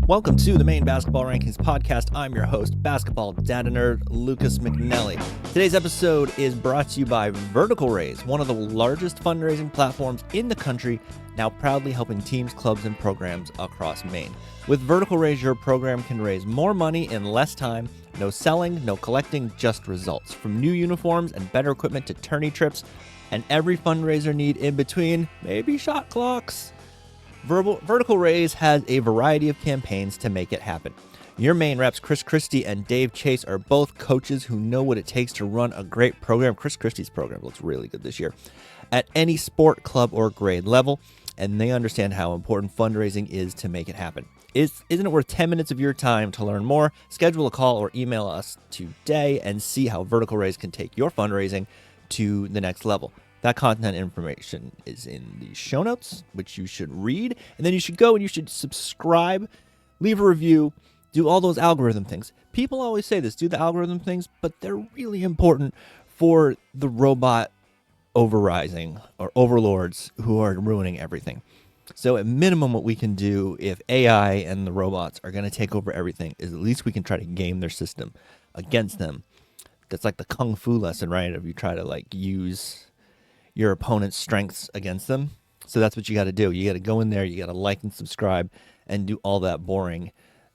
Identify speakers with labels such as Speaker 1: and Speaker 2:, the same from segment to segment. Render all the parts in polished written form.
Speaker 1: Welcome to the Maine Basketball Rankings Podcast. I'm your host, basketball data nerd, Lucas McNelly. Today's episode is brought to you by Vertical Raise, one of the largest fundraising platforms in the country, now proudly helping teams, clubs, and programs across Maine. With Vertical Raise, your program can raise more money in less time. No selling, no collecting, just results. From new uniforms and better equipment to tourney trips, and every fundraiser need in between, maybe shot clocks. Vertical Raise has a variety of campaigns to make it happen. Your Maine reps, Christie and DChase, are both coaches who know what it takes to run a great program. Christie's program looks really good this year. At any sport, club, or grade level, and they understand how important fundraising is to make it happen. Isn't it worth 10 minutes of your time to learn more? Schedule a call or email us today and see how Vertical Raise can take your fundraising to the next level. That content information is in the show notes, which you should read. And then you should go and you should subscribe, leave a review, do all those algorithm things. People always say this, do the algorithm things, but they're really important for the robot overrising or overlords who are ruining everything. So at minimum, what we can do if AI and the robots are going to take over everything is at least we can try to game their system against them. That's like the kung fu lesson, right? If you try to use your opponent's strengths against them. So that's what you got to do. You got to go in there, you got to like and subscribe and do all that boring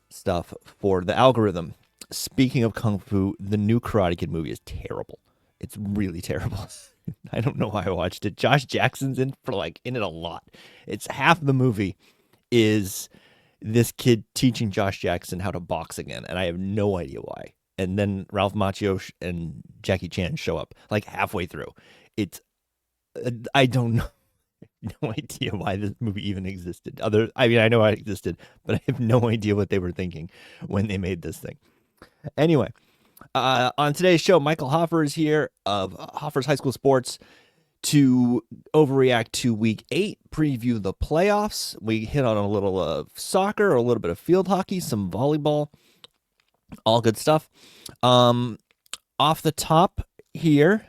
Speaker 1: stuff for the algorithm. Speaking of kung fu, the new Karate Kid movie is terrible. It's really terrible. I don't know why I watched it. Josh Jackson's in it a lot. It's half the movie is this kid teaching Josh Jackson how to box again, and I have no idea why. And then Ralph Macchio and Jackie Chan show up halfway through. I don't know. No idea why this movie even existed. I know why it existed, but I have no idea what they were thinking when they made this thing. Anyway, on today's show, Michael Hoffer is here of Hoffer's High School Sports to overreact to Week 8, preview the playoffs. We hit on a little of soccer, a little bit of field hockey, some volleyball, all good stuff. Off the top here,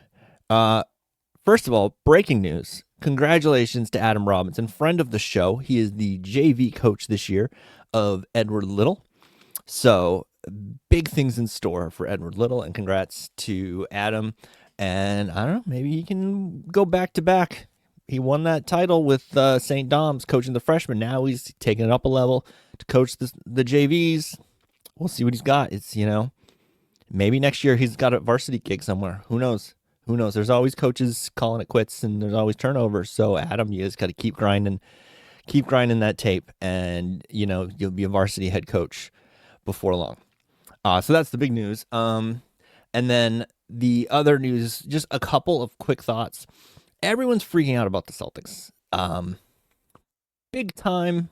Speaker 1: first of all, breaking news. Congratulations to Adam Robinson, friend of the show. He is the JV coach this year of Edward Little. So big things in store for Edward Little, and congrats to Adam. And I don't know, maybe he can go back to back. He won that title with St. Dom's coaching the freshmen. Now he's taking it up a level to coach the JVs. We'll see what he's got. It's, maybe next year he's got a varsity gig somewhere. Who knows? Who knows? There's always coaches calling it quits, and there's always turnover. So, Adam, you just got to keep grinding that tape, and, you'll be a varsity head coach before long. So that's the big news. And then the other news, just a couple of quick thoughts. Everyone's freaking out about the Celtics. Big time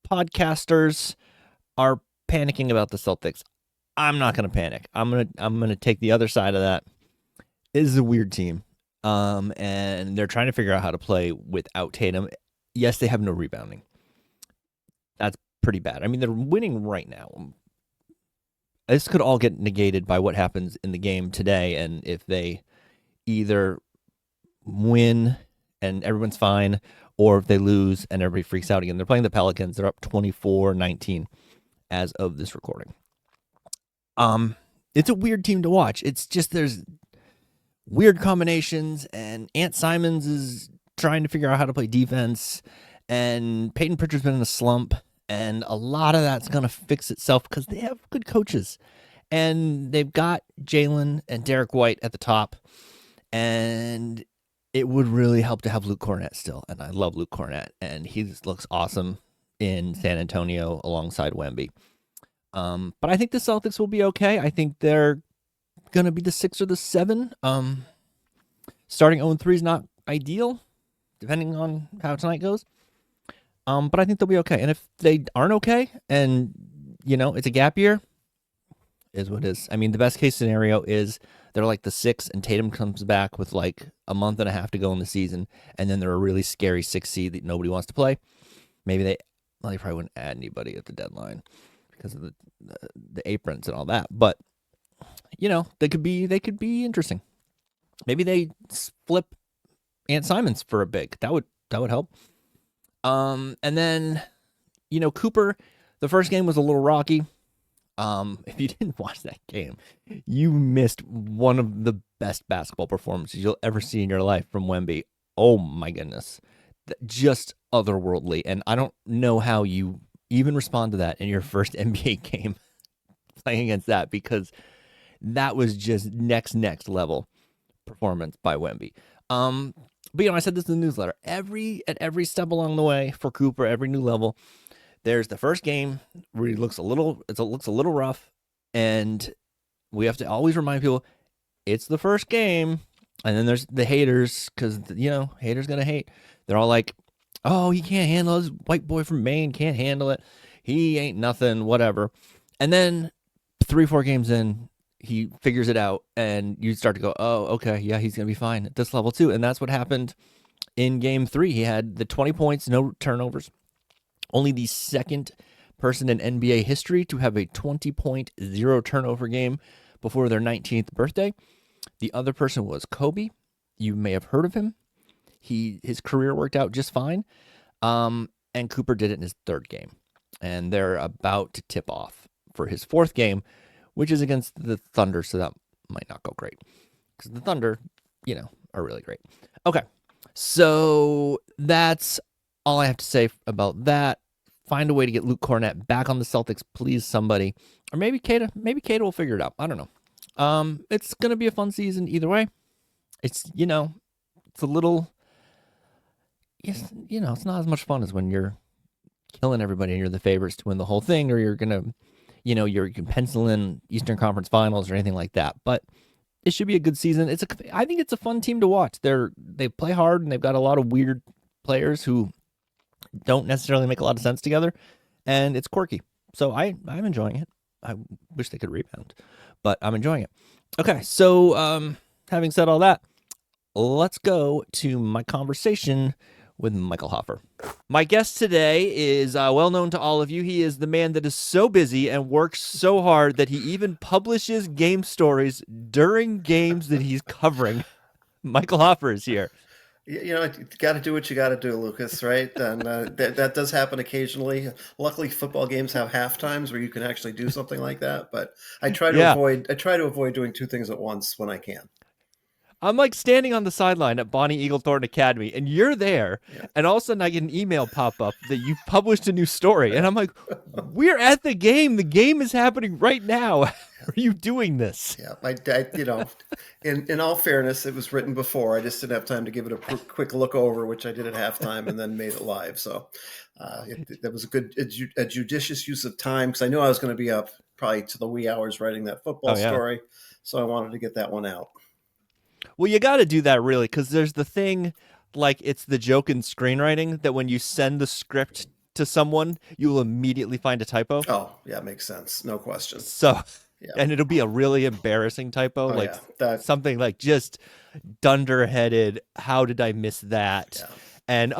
Speaker 1: podcasters are panicking about the Celtics. I'm not going to panic. I'm going to take the other side of that. It is a weird team, and they're trying to figure out how to play without Tatum. Yes, they have no rebounding. That's pretty bad. I mean, they're winning right now. This could all get negated by what happens in the game today, and if they either win and everyone's fine, or if they lose and everybody freaks out again. They're playing the Pelicans. They're up 24-19 as of this recording. It's a weird team to watch. It's just there's weird combinations, and Ant Simons is trying to figure out how to play defense, and Peyton Pritchard's been in a slump, and a lot of that's going to fix itself because they have good coaches, and they've got Jalen and Derek White at the top, and it would really help to have Luke Cornett still, and I love Luke Cornett, and he looks awesome in San Antonio alongside Wemby. But I think the Celtics will be okay. I think they're going to be the 6 or the 7. Starting 0-3 is not ideal, depending on how tonight goes. But I think they'll be okay. And if they aren't okay, and, it's a gap year, is what it is. I mean, the best case scenario is they're like the 6, and Tatum comes back with a month and a half to go in the season, and then they're a really scary 6 seed that nobody wants to play. Maybe they probably wouldn't add anybody at the deadline because of the aprons and all that. But they could be interesting. Maybe they flip Ant Simons for a big. That would help. And then, Cooper, The first game was a little rocky. If you didn't watch that game, you missed one of the best basketball performances you'll ever see in your life from Wemby. Oh my goodness. Just otherworldly. And I don't know how you even respond to that in your first NBA game playing against that, because that was just next level performance by Wemby. But I said this in the newsletter. At every step along the way for Cooper, every new level, there's the first game where it looks a little rough, and we have to always remind people it's the first game. And then there's the haters, because haters gonna hate. They're all like, "Oh, he can't handle it. This white boy from Maine can't handle it. He ain't nothing, whatever." And then 3-4 games in, he figures it out, and you start to go, "Oh, okay, yeah, he's gonna be fine at this level too." And that's what happened in Game 3. He had the 20 points, no turnovers. Only the second person in NBA history to have a 20-point, 0 turnover game before their 19th birthday. The other person was Kobe. You may have heard of him. His career worked out just fine. And Cooper did it in his third game. And they're about to tip off for his fourth game, which is against the Thunder, so that might not go great. Because the Thunder, are really great. Okay, so that's all I have to say about that. Find a way to get Luke Cornett back on the Celtics, please, somebody. Or maybe Kata will figure it out. I don't know. It's going to be a fun season either way. It's, it's a little, it's not as much fun as when you're killing everybody and you're the favorites to win the whole thing, or you're going to, you can pencil in Eastern Conference Finals or anything like that. But it should be a good season. I think it's a fun team to watch. They play hard, and they've got a lot of weird players who don't necessarily make a lot of sense together, and it's quirky. So I'm enjoying it. I wish they could rebound, but I'm enjoying it. Okay, so having said all that, let's go to my conversation with Michael Hoffer. My guest today is well known to all of you. He is the man that is so busy and works so hard that he even publishes game stories during games that he's covering. Michael Hoffer is here.
Speaker 2: You got to do what you got to do, Lucas, right? And that does happen occasionally. Luckily, football games have half times where you can actually do something like that. But I try to avoid doing two things at once when I can.
Speaker 1: I'm like standing on the sideline at Bonny Eagle Thornton Academy, and you're there, and all of a sudden I get an email pop up that you published a new story, and I'm like, "We're at the game. The game is happening right now. How are you doing this?"
Speaker 2: Yeah, in all fairness, it was written before. I just didn't have time to give it a quick look over, which I did at halftime, and then made it live. So that was a judicious use of time, because I knew I was going to be up probably to the wee hours writing that football story, so I wanted to get that one out.
Speaker 1: Well, you got to do that, really, because there's the thing, like, it's the joke in screenwriting that when you send the script to someone, you will immediately find a typo.
Speaker 2: Oh, yeah, makes sense. No question.
Speaker 1: So, and it'll be a really embarrassing typo, something like just dunderheaded, how did I miss that? Yeah. And,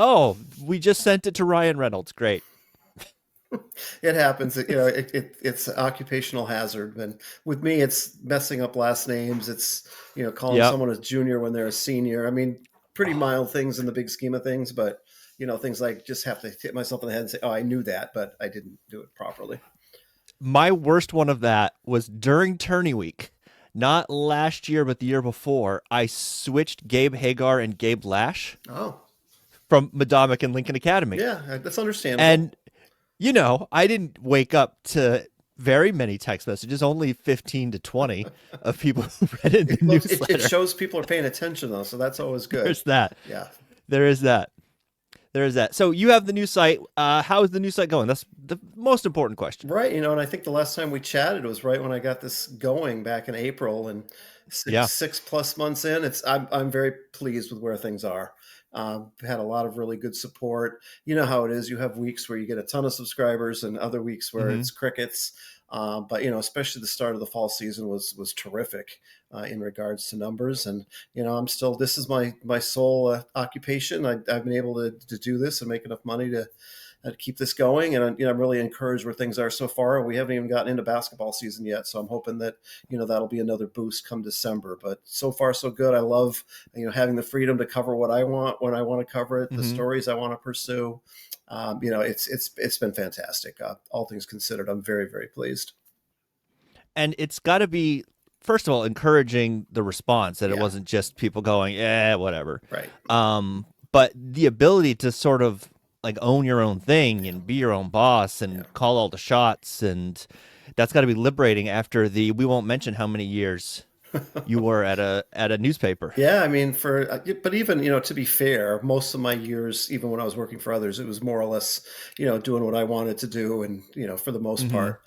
Speaker 1: we just sent it to Ryan Reynolds. Great.
Speaker 2: It happens. It's an occupational hazard. And with me, it's messing up last names. It's, calling someone a junior when they're a senior. I mean, pretty mild things in the big scheme of things, but, things like just have to hit myself in the head and say, "Oh, I knew that, but I didn't do it properly."
Speaker 1: My worst one of that was during tourney week. Not last year, but the year before. I switched Gabe Hagar and Gabe Lash from Madomic and Lincoln Academy.
Speaker 2: Yeah, that's understandable.
Speaker 1: And I didn't wake up to very many text messages, only 15 to 20 of people who read it in the newsletter.
Speaker 2: It shows people are paying attention, though, so that's always good.
Speaker 1: There's that.
Speaker 2: Yeah.
Speaker 1: There is that. So you have the new site. How is the new site going? That's the most important question.
Speaker 2: Right. And I think the last time we chatted was right when I got this going back in April, and 6+ months in, I'm very pleased with where things are. Had a lot of really good support. You know how it is. You have weeks where you get a ton of subscribers and other weeks where it's crickets. But especially the start of the fall season was terrific in regards to numbers. And I'm still, this is my sole occupation. I've been able to do this and make enough money to keep this going. And I'm really encouraged where things are so far. We haven't even gotten into basketball season yet, so I'm hoping that that'll be another boost come December. But so far so good. I love having the freedom to cover what I want when I want to cover it, the stories I want to pursue. It's been fantastic. All things considered, I'm very, very pleased.
Speaker 1: And it's got to be, first of all, encouraging the response that it
Speaker 2: Yeah.
Speaker 1: wasn't just people going, yeah, whatever.
Speaker 2: Right.
Speaker 1: But the ability to sort of like own your own thing and be your own boss and call all the shots, and that's got to be liberating after we won't mention how many years you were at a newspaper.
Speaker 2: Yeah, I mean, but even, to be fair, most of my years, even when I was working for others, it was more or less, doing what I wanted to do, and for the most
Speaker 1: Mm-hmm.
Speaker 2: part.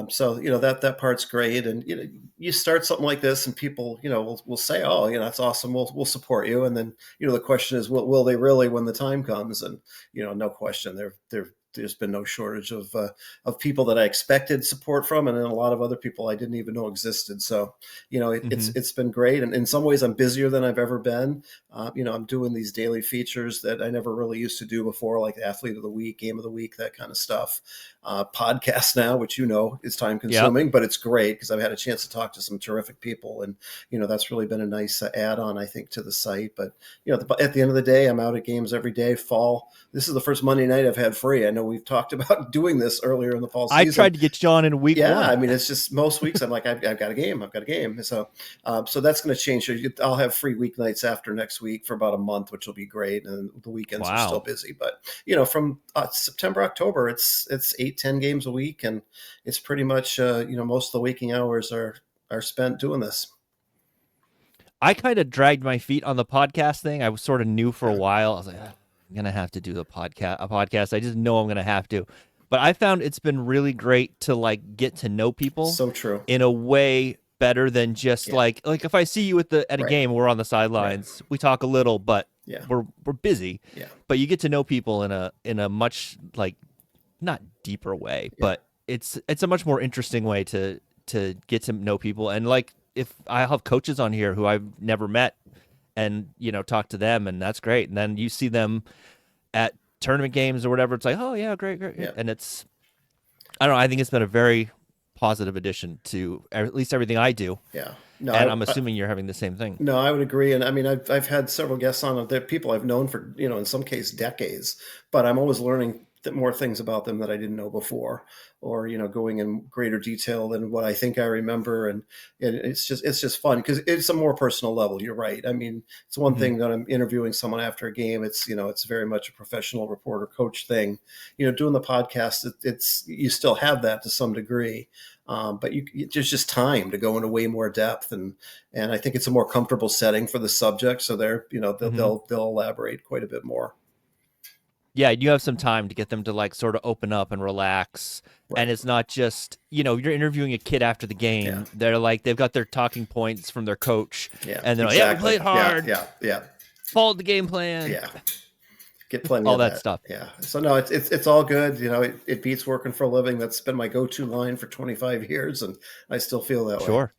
Speaker 2: So that part's great, and you start something like this, and people will say, "Oh, that's awesome. We'll support you." And then the question is, will they really when the time comes? And no question, there's been no shortage of people that I expected support from, and then a lot of other people I didn't even know existed. So it's been great, and in some ways I'm busier than I've ever been. I'm doing these daily features that I never really used to do before, like Athlete of the Week, Game of the Week, that kind of stuff. Podcast now, which is time consuming, but it's great because I've had a chance to talk to some terrific people, and that's really been a nice add-on, I think, to the site. But at the end of the day, I'm out at games every day. Fall. This is the first Monday night I've had free. I know we've talked about doing this earlier in the fall season.
Speaker 1: I tried to get you on in week one.
Speaker 2: Yeah, I mean, it's just most weeks I'm like, I've got a game. So that's going to change. I'll have free weeknights after next week for about a month, which will be great. And the weekends are still busy. But, from September, October, it's 8-10 games a week. And it's pretty much, most of the waking hours are spent doing this.
Speaker 1: I kind of dragged my feet on the podcast thing. I was sort of new for a while. I was like, I'm going to have to do a podcast. I just know I'm going to have to. But I found it's been really great to like get to know people.
Speaker 2: So true.
Speaker 1: In a way better than just like if I see you at a game, we're on the sidelines, we talk a little, but we're busy.
Speaker 2: Yeah.
Speaker 1: But you get to know people in a much like not deeper way, but it's a much more interesting way to get to know people. And like if I have coaches on here who I've never met and talk to them, and that's great. And then you see them at tournament games or whatever, it's like, oh yeah, great. Yeah. And it's, I don't know, I think it's been a very positive addition to at least everything I do.
Speaker 2: Yeah.
Speaker 1: No, and I'm assuming you're having the same thing.
Speaker 2: No, I would agree. And I mean, I've had several guests on. They're people I've known for, in some case decades, but I'm always learning more things about them that I didn't know before, or, going in greater detail than what I think I remember. And it's just fun because it's a more personal level. You're right. I mean, it's one thing that I'm interviewing someone after a game. It's, it's very much a professional reporter coach thing, doing the podcast. You still have that to some degree. But there's just time to go into way more depth, and I think it's a more comfortable setting for the subject. So they'll elaborate quite a bit more.
Speaker 1: Yeah, you have some time to get them to like sort of open up and relax. Right. And it's not just, you're interviewing a kid after the game. Yeah. They're like, they've got their talking points from their coach. Yeah. And they're like, we played hard.
Speaker 2: Yeah.
Speaker 1: Followed the game plan.
Speaker 2: Yeah. Get plenty
Speaker 1: all
Speaker 2: of
Speaker 1: that stuff.
Speaker 2: Yeah. So no, it's all good. It beats working for a living. That's been my go-to line for 25 years. And I still feel that way.
Speaker 1: Sure.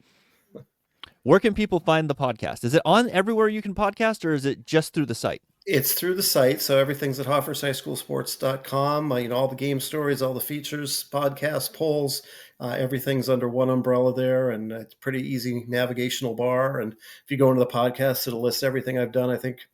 Speaker 1: Where can people find the podcast? Is it on everywhere you can podcast, or is it just through the site?
Speaker 2: It's through the site. So everything's at hoffershighschoolsports.com. All the game stories, all the features, podcasts, polls, everything's under one umbrella there. And it's pretty easy navigational bar. And if you go into the podcast, it'll list everything I've done. I think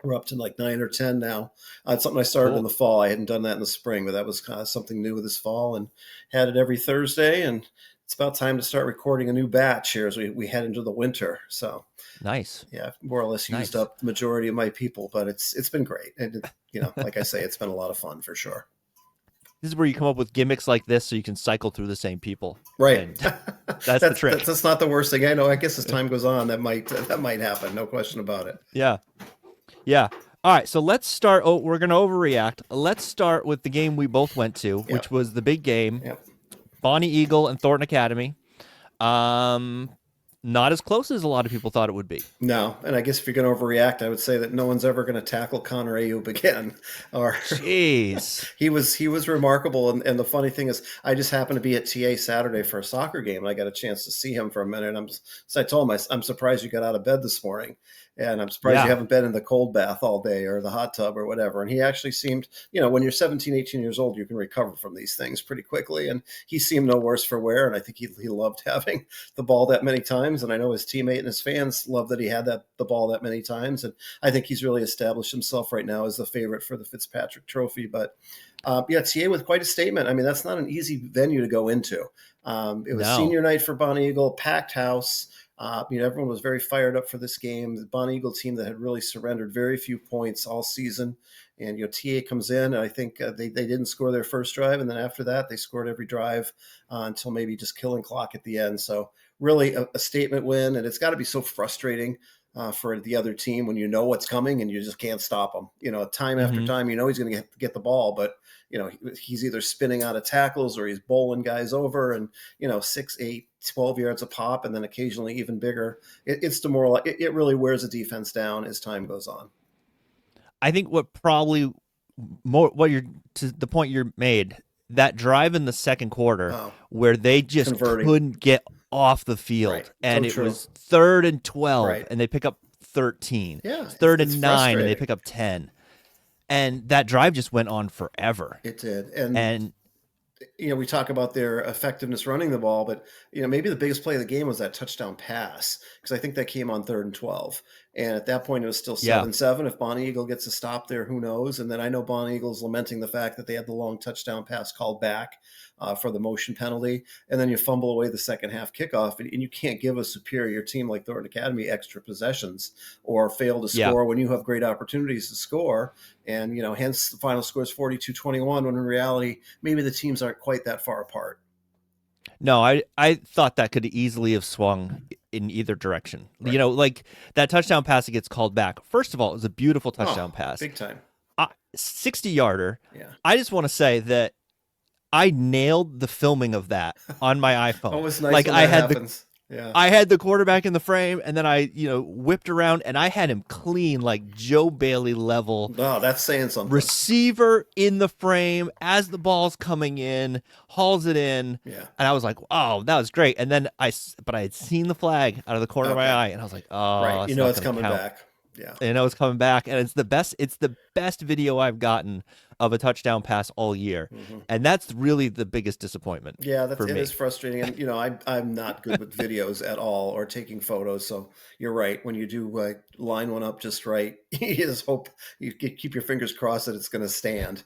Speaker 2: we're up to like 9 or 10 now. It's something I started in the fall. I hadn't done that in the spring, but that was kind of something new this fall, and had it every Thursday. And it's about time to start recording a new batch here as we head into the winter. So
Speaker 1: nice.
Speaker 2: Yeah, more or less used up the majority of my people, but it's been great. And like I say, it's been a lot of fun for sure.
Speaker 1: This is where you come up with gimmicks like this so you can cycle through the same people.
Speaker 2: Right.
Speaker 1: That's the trick.
Speaker 2: That's not the worst thing. I know. I guess as time goes on, that might happen. No question about it.
Speaker 1: Yeah. Yeah. All right. So let's start. Oh, we're going to overreact. Let's start with the game we both went to, which was the big game.
Speaker 2: Yep.
Speaker 1: Bonny Eagle and Thornton Academy. Not as close as a lot of people thought it would be.
Speaker 2: No, and I guess if you're going to overreact, I would say that no one's ever going to tackle Connor Ayub again. Or
Speaker 1: jeez,
Speaker 2: he was remarkable. And the funny thing is, I just happened to be at TA Saturday for a soccer game, and I got a chance to see him for a minute. So I told him, I'm surprised you got out of bed this morning. And I'm surprised you haven't been in the cold bath all day or the hot tub or whatever. And he actually seemed, when you're 17, 18 years old, you can recover from these things pretty quickly. And he seemed no worse for wear. And I think he loved having the ball that many times. And I know his teammate and his fans love that he had the ball that many times. And I think he's really established himself right now as the favorite for the Fitzpatrick Trophy. But TA with quite a statement. I mean, that's not an easy venue to go into. It was senior night for Bonny Eagle, packed house. Everyone was very fired up for this game. The Bonny Eagle team that had really surrendered very few points all season. And, TA comes in, and I think they didn't score their first drive. And then after that, they scored every drive until maybe just killing clock at the end. So really a statement win. And it's got to be so frustrating for the other team when you know what's coming and you just can't stop them. Time after time, he's going to get the ball, but he's either spinning out of tackles or he's bowling guys over and 6, 8, 12 yards a pop, and then occasionally even bigger. It's demoralizing. It really wears a defense down as time goes on.
Speaker 1: I think what probably what you're to the point you're made, that drive in the second quarter where they just couldn't get off the field, and it was 3rd and 12, and they pick up 13.
Speaker 2: Yeah,
Speaker 1: 3rd and 9, and they pick up 10. And that drive just went on forever.
Speaker 2: It did. And we talk about their effectiveness running the ball, but, maybe the biggest play of the game was that touchdown pass, because I think that came on 3rd and 12. And at that point, it was still 7-7. If Bonny Eagle gets a stop there, who knows? And then I know Bonny Eagle's lamenting the fact that they had the long touchdown pass called back for the motion penalty. And then you fumble away the second half kickoff, and you can't give a superior team like Thornton Academy extra possessions or fail to score when you have great opportunities to score. And, hence the final score is 42-21, when in reality, maybe the teams aren't quite that far apart.
Speaker 1: No, I thought that could easily have swung in either direction. Right. Like that touchdown pass that gets called back. First of all, it was a beautiful touchdown pass.
Speaker 2: Big time.
Speaker 1: 60-yarder.
Speaker 2: Yeah.
Speaker 1: I just want to say that I nailed the filming of that on my iPhone.
Speaker 2: Always nice when that happens.
Speaker 1: I had the quarterback in the frame, and then I, whipped around, and I had him clean, like Joe Bailey level.
Speaker 2: Oh, that's saying something.
Speaker 1: Receiver in the frame as the ball's coming in, hauls it in.
Speaker 2: Yeah.
Speaker 1: And I was like, oh, that was great. And then I had seen the flag out of the corner of my eye, and I was like, oh,
Speaker 2: right. It's coming back. Yeah.
Speaker 1: I know it's coming back, and it's the best video I've gotten of a touchdown pass all year. Mm-hmm. And that's really the biggest disappointment.
Speaker 2: Yeah, it is frustrating. And, I'm not good with videos at all or taking photos. So you're right. When you do line one up just right, you just hope you keep your fingers crossed that it's going to stand.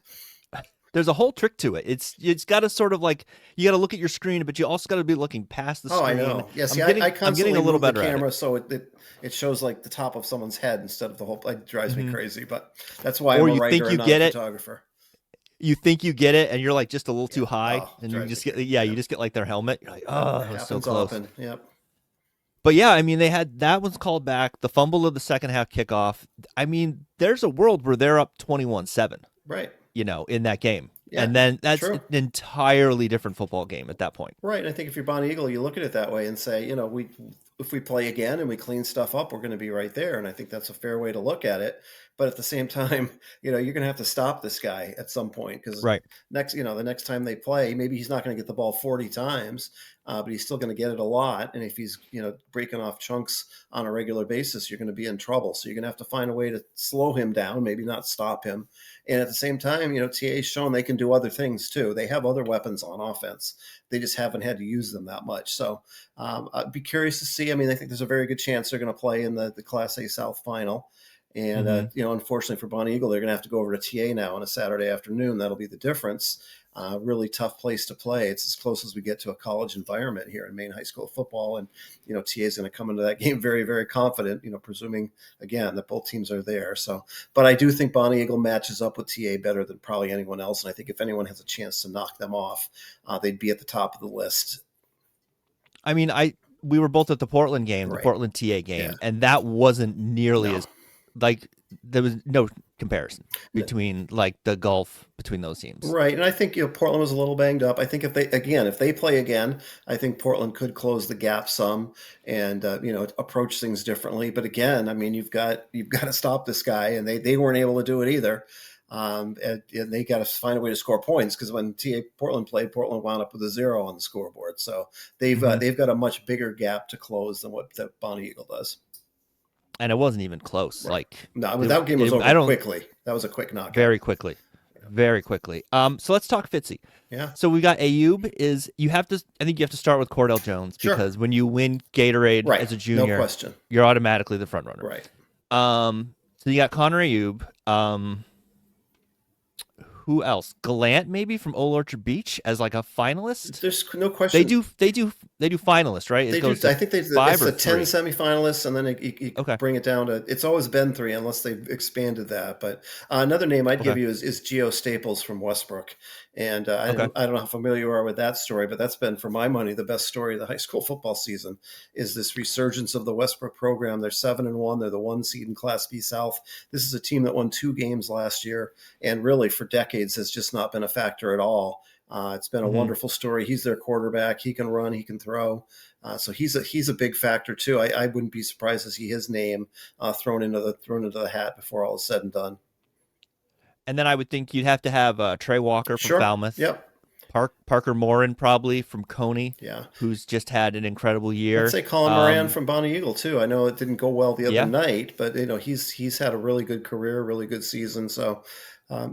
Speaker 1: There's a whole trick to it. It's got to sort of like, you got to look at your screen, but you also got to be looking past the screen.
Speaker 2: Oh, I know. Yes, I'm getting a little better at it. So it shows like the top of someone's head instead of the whole. It drives me crazy, but that's why I'm a writer and not a photographer.
Speaker 1: You think you get it, and you're like just a little too high, and you just get you just get like their helmet. You're like, oh, that was so close.
Speaker 2: Often. Yep.
Speaker 1: But yeah, I mean, they had that one's called back. The fumble of the second half kickoff. I mean, there's a world where they're up 21-7.
Speaker 2: Right.
Speaker 1: In that game.
Speaker 2: Yeah,
Speaker 1: and then that's an entirely different football game at that point.
Speaker 2: Right. And I think if you're Bonny Eagle, you look at it that way and say, if we play again and we clean stuff up, we're going to be right there. And I think that's a fair way to look at it. But at the same time, you're going to have to stop this guy at some point, because the next time they play, maybe he's not going to get the ball 40 times, but he's still going to get it a lot. And if he's, breaking off chunks on a regular basis, you're going to be in trouble. So you're going to have to find a way to slow him down, maybe not stop him. And at the same time, TA's shown they can do other things too. They have other weapons on offense. They just haven't had to use them that much. So I'd be curious to see. I mean, I think there's a very good chance they're going to play in the Class A South final. And, unfortunately for Bonny Eagle, they're going to have to go over to TA now on a Saturday afternoon. That'll be the difference. Really tough place to play. It's as close as we get to a college environment here in Maine high school football. And, TA is going to come into that game very, very confident, presuming, again, that both teams are there. So, but I do think Bonny Eagle matches up with TA better than probably anyone else. And I think if anyone has a chance to knock them off, they'd be at the top of the list.
Speaker 1: I mean, we were both at the Portland game, the Portland TA game, and that wasn't nearly as there was no comparison between the gulf between those teams.
Speaker 2: Right. And I think, Portland was a little banged up. I think if they play again, I think Portland could close the gap some and, approach things differently. But again, I mean, you've got to stop this guy, and they weren't able to do it either. And they got to find a way to score points, because when Portland played, Portland wound up with a 0 on the scoreboard. So they've got a much bigger gap to close than what Bonny Eagle does.
Speaker 1: and it wasn't even close.
Speaker 2: Right.
Speaker 1: Like
Speaker 2: No, that game was over quickly. That was a quick knockout.
Speaker 1: Very quickly. Very quickly. So let's talk Fitzy.
Speaker 2: Yeah.
Speaker 1: So we got Ayub I think you have to start with Cordell Jones because when you win Gatorade as a junior,
Speaker 2: no question,
Speaker 1: you're automatically the front runner.
Speaker 2: Right.
Speaker 1: So you got Connor Ayub. Who else? Gallant maybe from Old Orchard Beach as like a finalist.
Speaker 2: There's no question.
Speaker 1: They do finalists, right?
Speaker 2: I think it's a 10 semifinalists, and then you bring it down to. It's always been 3 unless they've expanded that. But another name I'd give you is Geo Staples from Westbrook, and I don't know how familiar you are with that story, but that's been, for my money, the best story of the high school football season. Is this resurgence of the Westbrook program? They're 7-1. They're the 1 seed in Class B South. This is a team that won 2 games last year, and really for decades has just not been a factor at all. It's been a wonderful story. He's their quarterback. He can run. He can throw. So he's a big factor too. I wouldn't be surprised to see his name thrown into the hat before all is said and done.
Speaker 1: And then I would think you'd have to have Trey Walker from Falmouth.
Speaker 2: Yep.
Speaker 1: Parker Morin probably from Cony.
Speaker 2: Yeah.
Speaker 1: Who's just had an incredible year.
Speaker 2: I'd say Colin Moran from Bonny Eagle too. I know it didn't go well the other night, but he's had a really good career, really good season. So.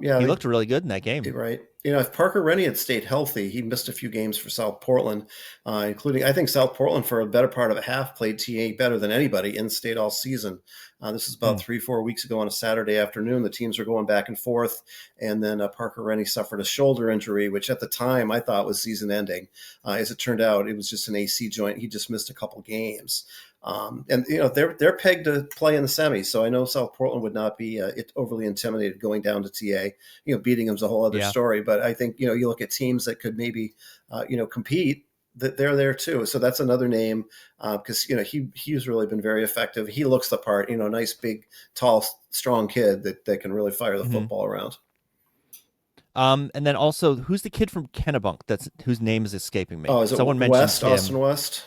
Speaker 2: He
Speaker 1: looked really good in that game.
Speaker 2: Right. If Parker Rennie had stayed healthy, he missed a few games for South Portland, including, I think, South Portland for a better part of a half played TA better than anybody in state all season. This is about 3-4 weeks ago on a Saturday afternoon. The teams were going back and forth, and then Parker Rennie suffered a shoulder injury, which at the time I thought was season-ending. As it turned out, it was just an AC joint. He just missed a couple games. And they're pegged to play in the semis, so I know South Portland would not be overly intimidated going down to TA. Beating them's a whole other story, but I think you look at teams that could maybe compete, that they're there too. So that's another name because he's really been very effective. He looks the part. Nice, big, tall, strong kid that can really fire the football around.
Speaker 1: And then also, who's the kid from Kennebunk whose name is escaping me?
Speaker 2: Oh, is
Speaker 1: someone
Speaker 2: it
Speaker 1: mentioned him.
Speaker 2: Austin West?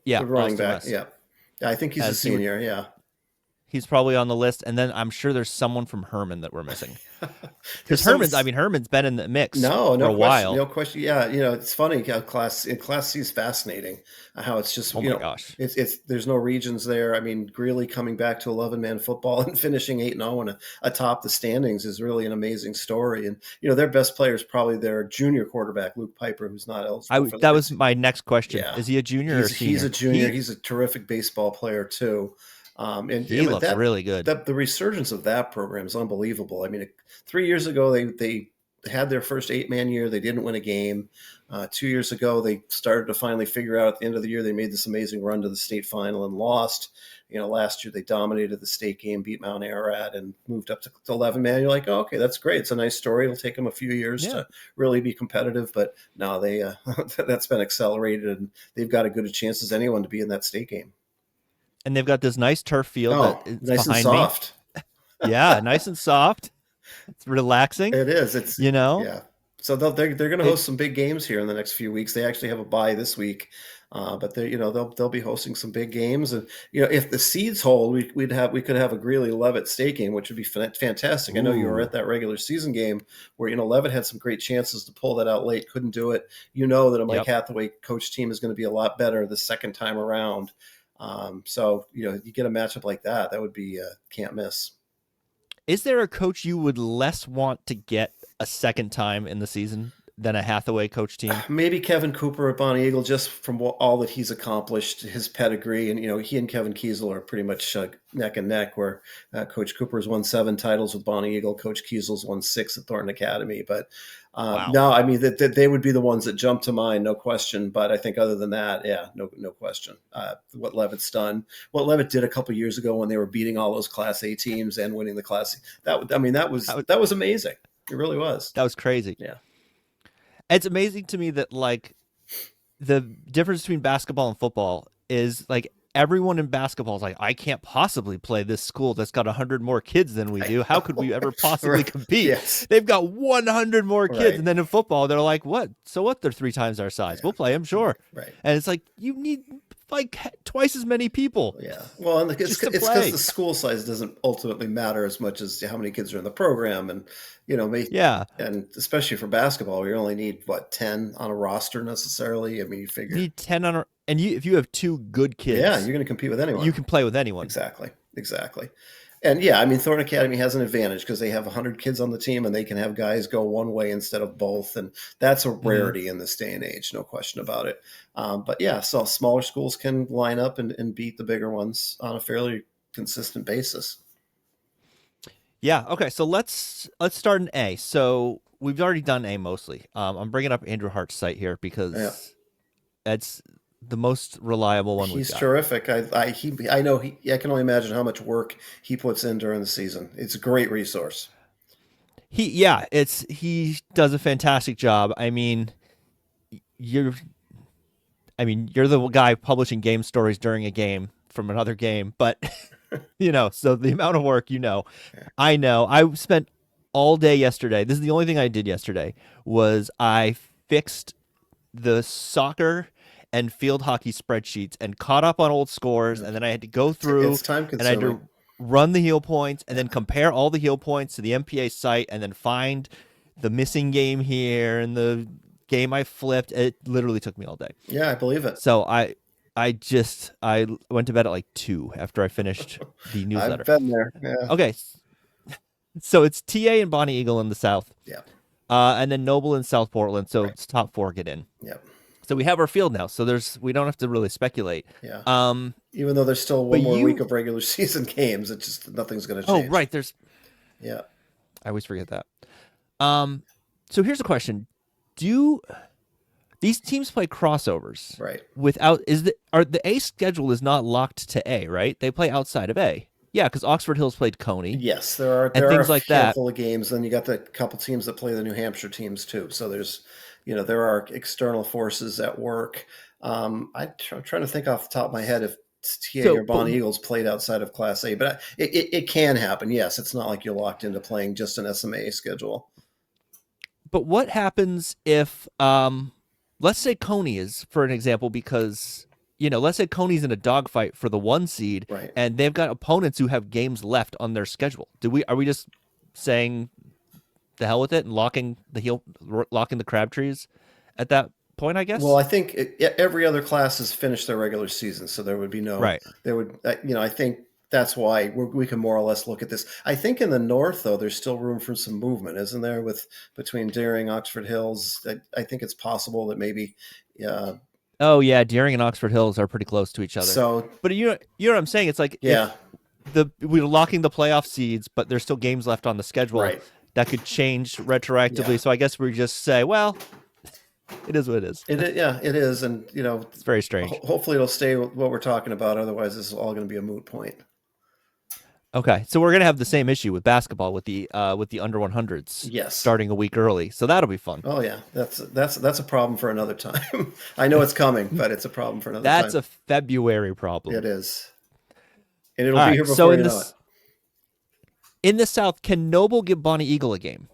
Speaker 1: Yeah,
Speaker 2: the running back.
Speaker 1: West.
Speaker 2: Yeah. I think he's a senior, yeah.
Speaker 1: He's probably on the list, and then I'm sure there's someone from Herman that we're missing. Because Herman's been in the mix for a while.
Speaker 2: No question. Yeah, it's funny how class C is fascinating. How it's just
Speaker 1: my gosh,
Speaker 2: it's there's no regions there. I mean, Greeley coming back to 11-man football and finishing 8-0 and atop the standings is really an amazing story. And their best player is probably their junior quarterback, Luke Piper, who's not eligible.
Speaker 1: That was my next question. Yeah. Is he a junior or senior?
Speaker 2: He's a junior. He's a terrific baseball player too.
Speaker 1: And he looks really good.
Speaker 2: The resurgence of that program is unbelievable. I mean, 3 years ago, they had their first 8-man year. They didn't win a game. 2 years ago, they started to finally figure out at the end of the year, they made this amazing run to the state final and lost. Last year they dominated the state game, beat Mount Ararat, and moved up to 11-man. You're like, oh, okay, that's great. It's a nice story. It'll take them a few years to really be competitive. But no, they that's been accelerated, and they've got as good a chance as anyone to be in that state game.
Speaker 1: And they've got this nice turf field
Speaker 2: nice and soft.
Speaker 1: Yeah, nice and soft. It's relaxing.
Speaker 2: It is. It's
Speaker 1: yeah.
Speaker 2: So they're going to host some big games here in the next few weeks. They actually have a bye this week, but they'll be hosting some big games. And if the seeds hold, we could have a Greeley Levitt state game, which would be fantastic. Ooh. I know you were at that regular season game where Levitt had some great chances to pull that out late, couldn't do it. That a Mike Hathaway coach team is going to be a lot better the second time around. So you get a matchup like that would be can't miss.
Speaker 1: Is there a coach you would less want to get a second time in the season than a Hathaway coach team? Maybe
Speaker 2: Kevin Cooper at Bonny Eagle, just from all that he's accomplished, his pedigree, and he and Kevin Kiesel are pretty much neck and neck. Where Coach Cooper's won 7 titles with Bonny Eagle, Coach Kiesel's won 6 at Thornton Academy. But wow. No, I mean that they would be the ones that jump to mind, no question. But I think other than that, no question. What Levitt's done, what Levitt did a couple of years ago when they were beating all those Class A teams and winning the Class C, that was amazing. It really was.
Speaker 1: That was crazy.
Speaker 2: Yeah.
Speaker 1: It's amazing to me that the difference between basketball and football is everyone in basketball is I can't possibly play this school that's got 100 more kids than we do. How could we ever possibly compete?
Speaker 2: Yes.
Speaker 1: They've got 100 more kids. Right. And then in football, they're like, what? So what? They're 3 times our size. Yeah. We'll play them, sure.
Speaker 2: Right.
Speaker 1: And it's you need twice as many people.
Speaker 2: Yeah. Well, and it's because the school size doesn't ultimately matter as much as how many kids are in the program. And, and especially for basketball, you only need 10 on a roster necessarily. I mean, you figure
Speaker 1: you need 10 on and if you have 2 good kids,
Speaker 2: you're going to compete with anyone.
Speaker 1: You can play with anyone.
Speaker 2: Exactly. exactly. And yeah, I mean, Thornton Academy has an advantage because they have 100 kids on the team and they can have guys go one way instead of both. And that's a rarity in this day and age, no question about it. But yeah, so smaller schools can line up and beat the bigger ones on a fairly consistent basis.
Speaker 1: Yeah. Okay. So let's start in A. So we've already done A mostly. I'm bringing up Andrew Hart's site here
Speaker 2: Yeah.
Speaker 1: because it's the most reliable one we've
Speaker 2: He's
Speaker 1: got.
Speaker 2: terrific. I know I can only imagine how much work he puts in during the season. It's a great resource.
Speaker 1: He does a fantastic job. You're you're the guy publishing game stories during a game from another game, but so the amount of work, I know. I spent all day yesterday. This is the only thing I did yesterday was I fixed the soccer and field hockey spreadsheets and caught up on old scores, and then I had to go through
Speaker 2: It's time
Speaker 1: and I had
Speaker 2: consuming.
Speaker 1: to run the heel points and then compare all the heel points to the MPA site and then find the missing game here and the game I flipped. It literally took me all day.
Speaker 2: Yeah, I believe it.
Speaker 1: So I went to bed at like 2 after I finished the newsletter.
Speaker 2: I've been there. Yeah.
Speaker 1: Okay. So it's TA and Bonny Eagle in the South.
Speaker 2: Yeah.
Speaker 1: And then Noble in South Portland. So
Speaker 2: Right.
Speaker 1: it's top 4 get in.
Speaker 2: Yep.
Speaker 1: So we have our field now. So we don't have to really speculate.
Speaker 2: Yeah.
Speaker 1: Um,
Speaker 2: Even though there's still one more week of regular season games, it just nothing's going to change.
Speaker 1: Oh, right.
Speaker 2: Yeah.
Speaker 1: I always forget that. So here's a question: do these teams play crossovers?
Speaker 2: Right.
Speaker 1: The A schedule is not locked to A, right? They play outside of A. Yeah, because Oxford Hills played Cony.
Speaker 2: Yes, there are
Speaker 1: things like that.
Speaker 2: Handful of games. Then you got the couple teams that play the New Hampshire teams too. So there are external forces at work. I'm trying to think off the top of my head if TA or Bonny Eagles played outside of Class A, but it can happen. Yes, it's not like you're locked into playing just an SMA schedule.
Speaker 1: But what happens if, let's say Cony is, for an example, because let's say Cony's in a dogfight for the 1 seed,
Speaker 2: right,
Speaker 1: and they've got opponents who have games left on their schedule. Are we just saying the hell with it and locking the crab trees at that point, I guess?
Speaker 2: Well, I think every other class has finished their regular season, so there would be no.
Speaker 1: Right.
Speaker 2: There would, I think that's why we can more or less look at this. I think in the north, though, there's still room for some movement, isn't there? Between Deering, Oxford Hills, I think it's possible that maybe.
Speaker 1: Oh yeah, Deering and Oxford Hills are pretty close to each other.
Speaker 2: So,
Speaker 1: but you know what I'm saying? It's like
Speaker 2: yeah,
Speaker 1: we're locking the playoff seeds, but there's still games left on the schedule.
Speaker 2: Right.
Speaker 1: That could change retroactively.
Speaker 2: Yeah.
Speaker 1: So I guess we just say, well, it is what it is.
Speaker 2: It is, and
Speaker 1: it's very strange.
Speaker 2: Hopefully, it'll stay with what we're talking about. Otherwise, this is all going to be a moot point.
Speaker 1: Okay, so we're gonna have the same issue with basketball with the under 100s.
Speaker 2: Yes,
Speaker 1: starting a week early, so that'll be fun.
Speaker 2: Oh yeah, that's a problem for another time. I know it's coming, but it's a problem for another time.
Speaker 1: That's a February problem.
Speaker 2: It is, and it'll be here before you know it.
Speaker 1: In the South, can Noble give Bonny Eagle a game?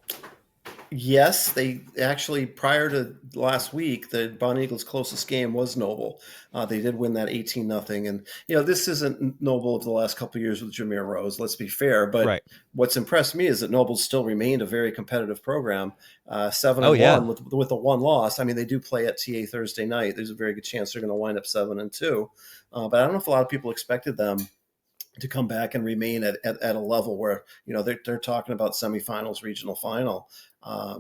Speaker 2: Yes, they actually, prior to last week, the Bonny Eagles' closest game was Noble. They did win that 18-0. And, this isn't Noble of the last couple of years with Jameer Rose, let's be fair. But What's impressed me is that Noble's still remained a very competitive program, 7-1 with a 1 loss. I mean, they do play at TA Thursday night. There's a very good chance they're going to wind up 7-2. But I don't know if a lot of people expected them to come back and remain at a level where they're talking about semifinals, regional final.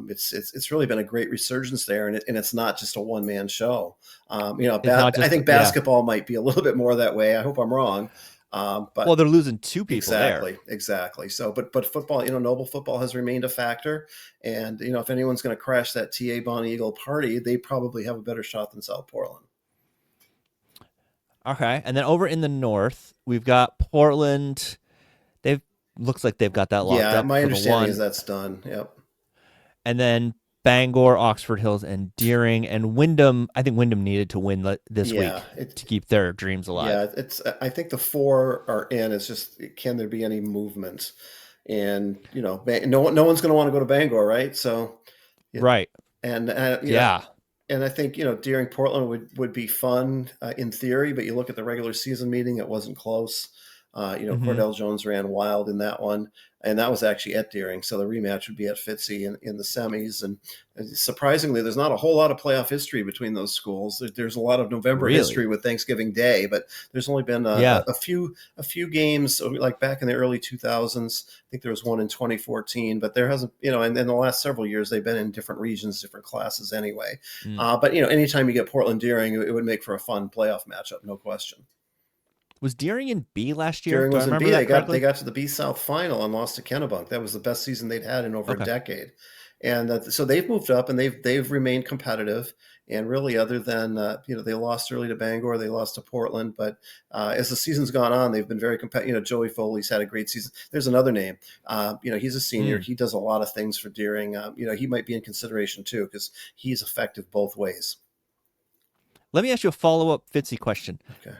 Speaker 2: It's really been a great resurgence there, and it's not just a one-man show. I think basketball might be a little bit more that way. I hope I'm wrong. But
Speaker 1: they're losing 2 people
Speaker 2: exactly. So, but football, Noble football has remained a factor, and if anyone's going to crash that TA Bonny Eagle party, they probably have a better shot than South Portland.
Speaker 1: Okay, and then over in the north, we've got Portland. Looks like they've got that locked up.
Speaker 2: Yeah, my understanding is that's done. Yep.
Speaker 1: And then Bangor, Oxford Hills, and Deering, and Wyndham. I think Wyndham needed to win this week to keep their dreams alive.
Speaker 2: Yeah, I think the 4 are in. It's just, can there be any movement? And no one's going to want to go to Bangor, right? So,
Speaker 1: right.
Speaker 2: And
Speaker 1: yeah.
Speaker 2: And I think, Deering Portland would be fun in theory, but you look at the regular season meeting, it wasn't close. Cordell Jones ran wild in that one. and that was actually at Deering. So the rematch would be at Fitzy in the semis. And surprisingly, there's not a whole lot of playoff history between those schools. There's a lot of November history with Thanksgiving Day, but there's only been a few games, like back in the early 2000s. I think there was one in 2014, but there hasn't, and in the last several years, they've been in different regions, different classes anyway. But, anytime you get Portland Deering, it would make for a fun playoff matchup, no question.
Speaker 1: Was Deering in B last year?
Speaker 2: Deering was in B. They got to the B South final and lost to Kennebunk. That was the best season they'd had in over a decade. And so they've moved up and they've remained competitive. And really, other than they lost early to Bangor, they lost to Portland. But as the season's gone on, they've been very competitive. Joey Foley's had a great season. There's another name. He's a senior. He does a lot of things for Deering. He might be in consideration too because he's effective both ways.
Speaker 1: Let me ask you a follow-up Fitzy question.
Speaker 2: Okay.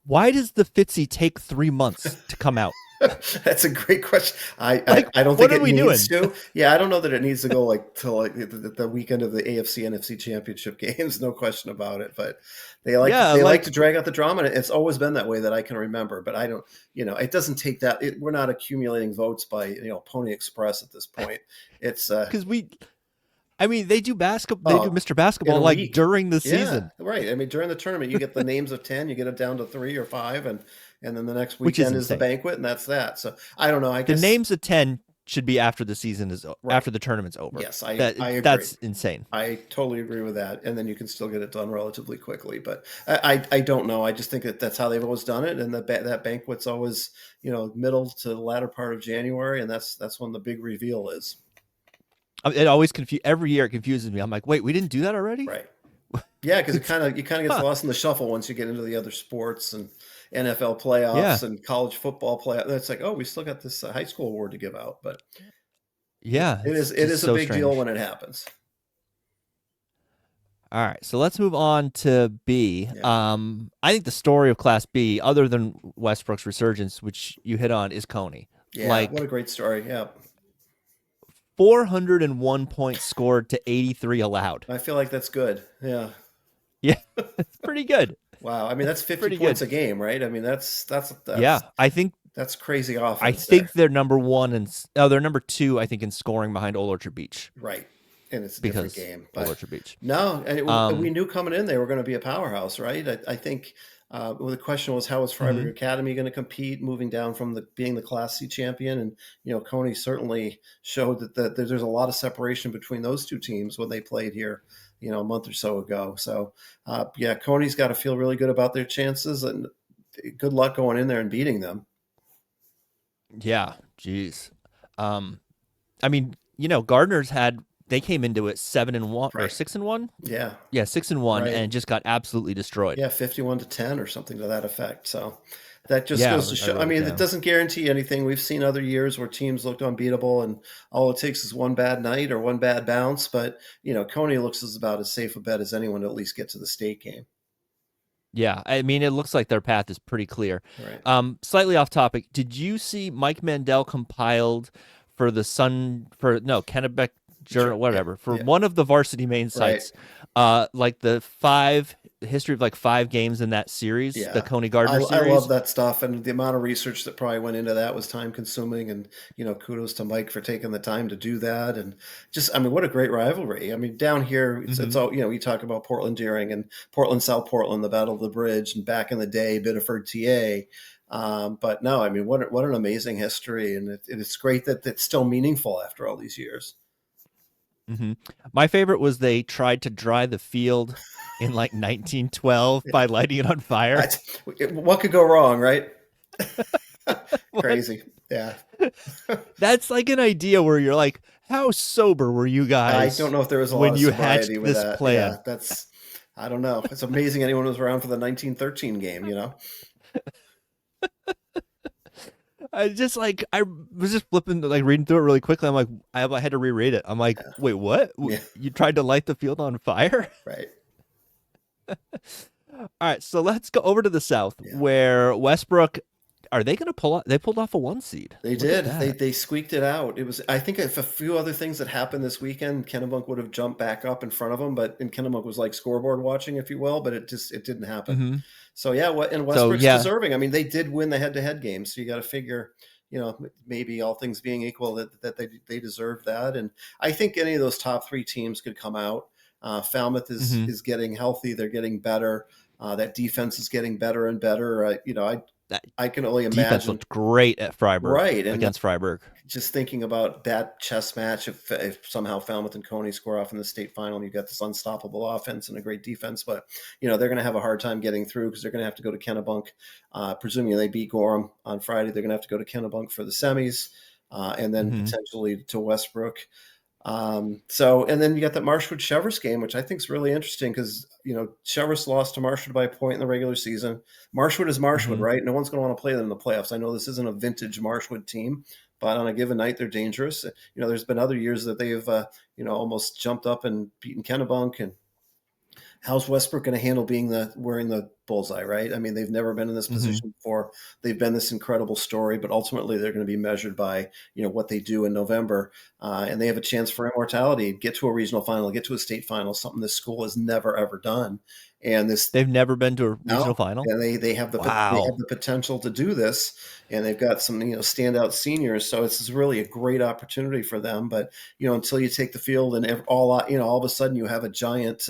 Speaker 1: Why does the Fitzy take 3 months to come out?
Speaker 2: That's a great question. I don't think it needs to. Yeah, I don't know that it needs to go till the weekend of the AFC NFC championship games. No question about it. But they like to drag out the drama. And it's always been that way that I can remember. But I don't. It doesn't take that. We're not accumulating votes by Pony Express at this point. It's
Speaker 1: because they do basketball. They do Mr. Basketball during the season,
Speaker 2: right? During the tournament, you get the names of 10, you get it down to 3 or 5, and then the next weekend is the banquet, and that's that. So I don't know. I guess
Speaker 1: the names of 10 should be after the season is after the tournament's over.
Speaker 2: Yes, I agree.
Speaker 1: That's insane.
Speaker 2: I totally agree with that, and then you can still get it done relatively quickly. But I don't know. I just think that's how they've always done it, and that banquet's always middle to the latter part of January, and that's when the big reveal is.
Speaker 1: It always every year it confuses me. I'm like, wait, we didn't do that already?
Speaker 2: Right. Yeah, because it kind of gets lost in the shuffle once you get into the other sports and NFL playoffs and college football playoffs. It's like, we still got this high school award to give out, but it is a big deal when it happens.
Speaker 1: All right, so let's move on to B. Yeah. I think the story of Class B, other than Westbrook's resurgence, which you hit on, is Cony.
Speaker 2: Yeah, what a great story. Yeah.
Speaker 1: 401 points scored to 83 allowed.
Speaker 2: I feel like that's good. Yeah.
Speaker 1: Yeah, it's pretty good.
Speaker 2: Wow. That's 50 points a game, right? That's
Speaker 1: I think
Speaker 2: that's crazy offense.
Speaker 1: I think they're number 1 they're number 2, I think, in scoring behind Old Orchard Beach.
Speaker 2: Right. And it's a different game. But
Speaker 1: Old Orchard Beach.
Speaker 2: No, and we knew coming in they were going to be a powerhouse, right? I think the question was, how is Freiburg Academy going to compete moving down from being the Class C champion? And, Cony certainly showed that there's a lot of separation between those two teams when they played here, a month or so ago. So, Cony's got to feel really good about their chances and good luck going in there and beating them.
Speaker 1: Yeah. Geez. Gardner's they came into it 7-1 or 6-1.
Speaker 2: Yeah.
Speaker 1: Yeah. 6-1 and just got absolutely destroyed.
Speaker 2: Yeah. 51-10 or something to that effect. So that just goes to show. It doesn't guarantee anything. We've seen other years where teams looked unbeatable and all it takes is one bad night or one bad bounce. But, Cony looks about as safe a bet as anyone to at least get to the state game.
Speaker 1: Yeah. It looks like their path is pretty clear. Right. Slightly off topic. Did you see Mike Mandel compiled for Kennebec Journal, whatever, for one of the Varsity Maine sites, the history of 5 games in that series, the Cony Gardner series.
Speaker 2: I love that stuff, and the amount of research that probably went into that was time consuming, and kudos to Mike for taking the time to do that, and just what a great rivalry. Down here it's all you talk about Portland Deering and Portland South Portland, the Battle of the Bridge, and back in the day Biddeford TA. But no, what an amazing history, and it's great that it's still meaningful after all these years.
Speaker 1: Mm-hmm. My favorite was they tried to dry the field in 1912 by lighting it on fire.
Speaker 2: What could go wrong, right? Crazy. Yeah.
Speaker 1: That's an idea where you're like, how sober were you guys?
Speaker 2: I don't know if there was a lot of sobriety with that. Plan. Yeah, I don't know. It's amazing anyone was around for the 1913 game,
Speaker 1: I was just flipping, reading through it really quickly. I'm like, I had to reread it. I'm like, wait, what? Yeah. You tried to light the field on fire?
Speaker 2: Right.
Speaker 1: All right, so let's go over to the South, where Westbrook, are they going to pull off? They pulled off a 1 seed.
Speaker 2: They did. They squeaked it out. It was, I think, if a few other things that happened this weekend, Kennebunk would have jumped back up in front of them. And Kennebunk was like scoreboard watching, if you will, but it didn't happen. Mm-hmm. So and Westbrook's deserving. They did win the head-to-head game, so you got to figure, maybe all things being equal, that they deserve that. And I think any of those top three teams could come out. Falmouth is getting healthy; they're getting better. That defense is getting better and better.
Speaker 1: That
Speaker 2: I can only
Speaker 1: defense
Speaker 2: imagine.
Speaker 1: looked great at Freiburg
Speaker 2: Right, and
Speaker 1: against Freiburg.
Speaker 2: just thinking about that chess match, if somehow Falmouth and Cony score off in the state final, and you've got this unstoppable offense and a great defense, but they're going to have a hard time getting through because they're going to have to go to Kennebunk. Presuming they beat Gorham on Friday, they're going to have to go to Kennebunk for the semis, and then potentially to Westbrook. And then you got that Marshwood Cheverus game, which I think is really interesting because Cheverus lost to Marshwood by a point in the regular season. Marshwood is Marshwood, right? No one's going to want to play them in the playoffs. I know this isn't a vintage Marshwood team, but on a given night they're dangerous. There's been other years that they've almost jumped up and beaten Kennebunk. And how's Westbrook going to handle wearing the bullseye, right? I mean, they've never been in this position before. They've been this incredible story, but ultimately they're going to be measured by, what they do in November. And they have a chance for immortality, get to a regional final, get to a state final, something this school has never, ever done. And
Speaker 1: they've never been to a regional final.
Speaker 2: And they have the potential to do this, and they've got some standout seniors. So it's really a great opportunity for them. But until you take the field and all of a sudden you have a giant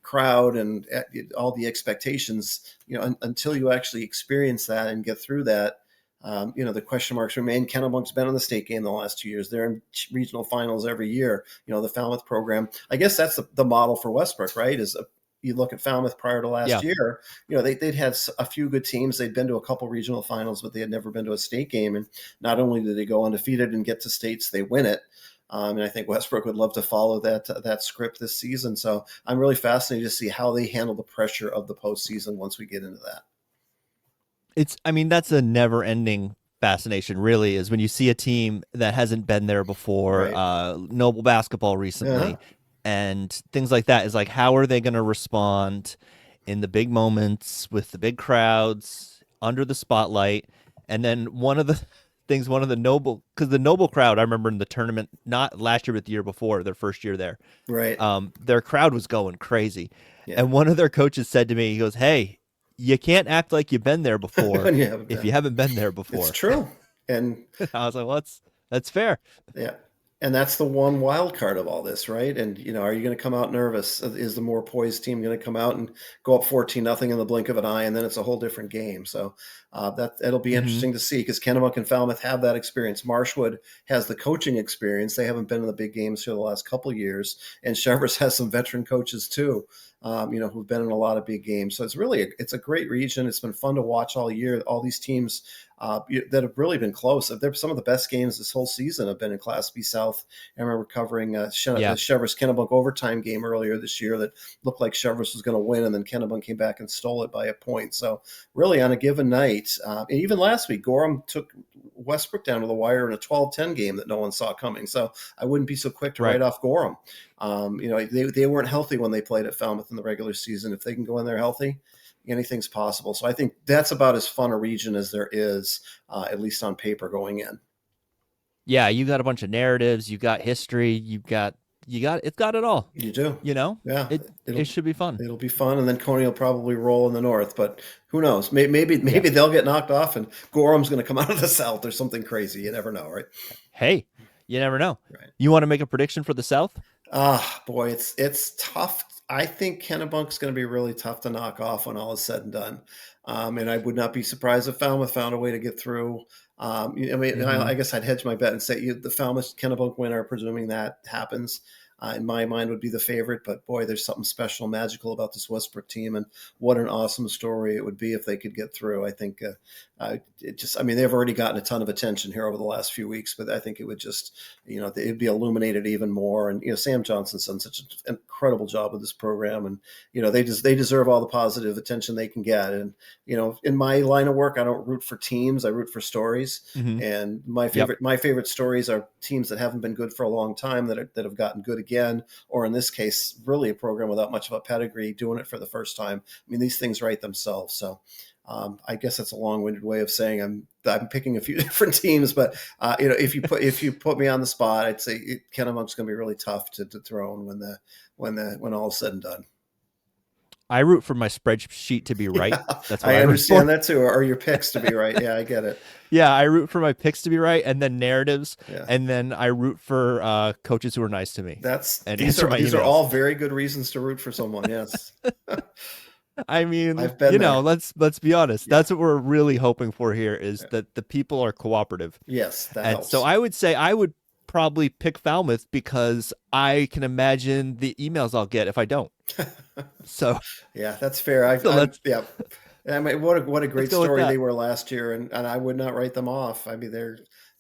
Speaker 2: crowd and all the expectations, until you actually experience that and get through that, the question marks remain. Kennebunk's been in the state game the last 2 years. They're in regional finals every year. The Falmouth program, I guess that's the model for Westbrook, right? You look at Falmouth prior to last year, they'd had a few good teams. They'd been to a couple regional finals, but they had never been to a state game. And not only did they go undefeated and get to states, they win it. And I think Westbrook would love to follow that script this season. So I'm really fascinated to see how they handle the pressure of the postseason once we get into that.
Speaker 1: That's a never-ending fascination, really, is when you see a team that hasn't been there before, right. Noble basketball recently, and things like that. Is like, how are they going to respond in the big moments with the big crowds under the spotlight? And then one of the Noble crowd, I remember in the tournament, not last year but the year before, their first year there,
Speaker 2: right?
Speaker 1: Their crowd was going crazy, and one of their coaches said to me, he goes, "Hey, you can't act like you've been there before if you haven't been there before."
Speaker 2: It's true. And
Speaker 1: I was like, well, that's fair.
Speaker 2: Yeah. And that's the one wild card of all this, right? And, are you going to come out nervous? Is the more poised team going to come out and go up 14-0 in the blink of an eye? And then it's a whole different game. So it'll be interesting to see, because Kennebunk and Falmouth have that experience. Marshwood has the coaching experience. They haven't been in the big games for the last couple of years. And Cheverus has some veteran coaches too, who've been in a lot of big games. So it's a great region. It's been fun to watch all year. All these teams that have really been close. Some of the best games this whole season have been in Class B South. I remember covering the Cheverus Kennebunk overtime game earlier this year that looked like Cheverus was going to win, and then Kennebunk came back and stole it by a point. So really, on a given night, and even last week, Gorham took Westbrook down to the wire in a 12-10 game that no one saw coming. So I wouldn't be so quick to write off Gorham. They weren't healthy when they played at Falmouth in the regular season. If they can go in there healthy, anything's possible. So I think that's about as fun a region as there is, at least on paper, going in.
Speaker 1: Yeah, you got a bunch of narratives, you got history, it's got it all.
Speaker 2: You do.
Speaker 1: Yeah. It should be fun.
Speaker 2: It'll be fun, and then Cony will probably roll in the north, but who knows? Maybe they'll get knocked off and Gorham's going to come out of the south or something crazy. You never know, right?
Speaker 1: Hey, you never know.
Speaker 2: Right.
Speaker 1: You want to make a prediction for the south?
Speaker 2: Boy, it's tough. I think Kennebunk's going to be really tough to knock off when all is said and done. And I would not be surprised if Falmouth found a way to get through. I guess I'd hedge my bet and say the Falmouth Kennebunk winner, presuming that happens, in my mind would be the favorite. But boy, there's something special, magical about this Westbrook team, and what an awesome story it would be if they could get through. I think they've already gotten a ton of attention here over the last few weeks, but I think it would just, it'd be illuminated even more. And, Sam Johnson's done such an incredible job with this program, and, they deserve all the positive attention they can get. And, in my line of work, I don't root for teams, I root for stories. And my favorite stories are teams that haven't been good for a long time that have gotten good again, or in this case, really a program without much of a pedigree doing it for the first time. I mean, these things write themselves. So I guess that's a long-winded way of saying I'm picking a few different teams, but if you put me on the spot, I'd say Kennebunk's going to be really tough to throw when all is said and done.
Speaker 1: I root for my spreadsheet to be right.
Speaker 2: Yeah,
Speaker 1: That's what
Speaker 2: I
Speaker 1: I root for.
Speaker 2: understand that too, or your picks to be right. Yeah, I get it.
Speaker 1: Yeah, I root for my picks to be right, and then narratives,
Speaker 2: Yeah.
Speaker 1: and then I root for coaches who are nice to me and answer my
Speaker 2: These are
Speaker 1: emails.
Speaker 2: all very good reasons to root for someone. Yes.
Speaker 1: I mean,
Speaker 2: I've been there.
Speaker 1: let's be honest.
Speaker 2: Yeah.
Speaker 1: That's what we're really hoping for here is
Speaker 2: Yeah.
Speaker 1: that the people are cooperative.
Speaker 2: Yes, that
Speaker 1: And so
Speaker 2: helps.
Speaker 1: I would say I would probably pick Falmouth because I can imagine the emails I'll get if I don't. So
Speaker 2: Yeah, that's fair. Yeah. I mean, what a great story they were last year, and I would not write them off. I mean,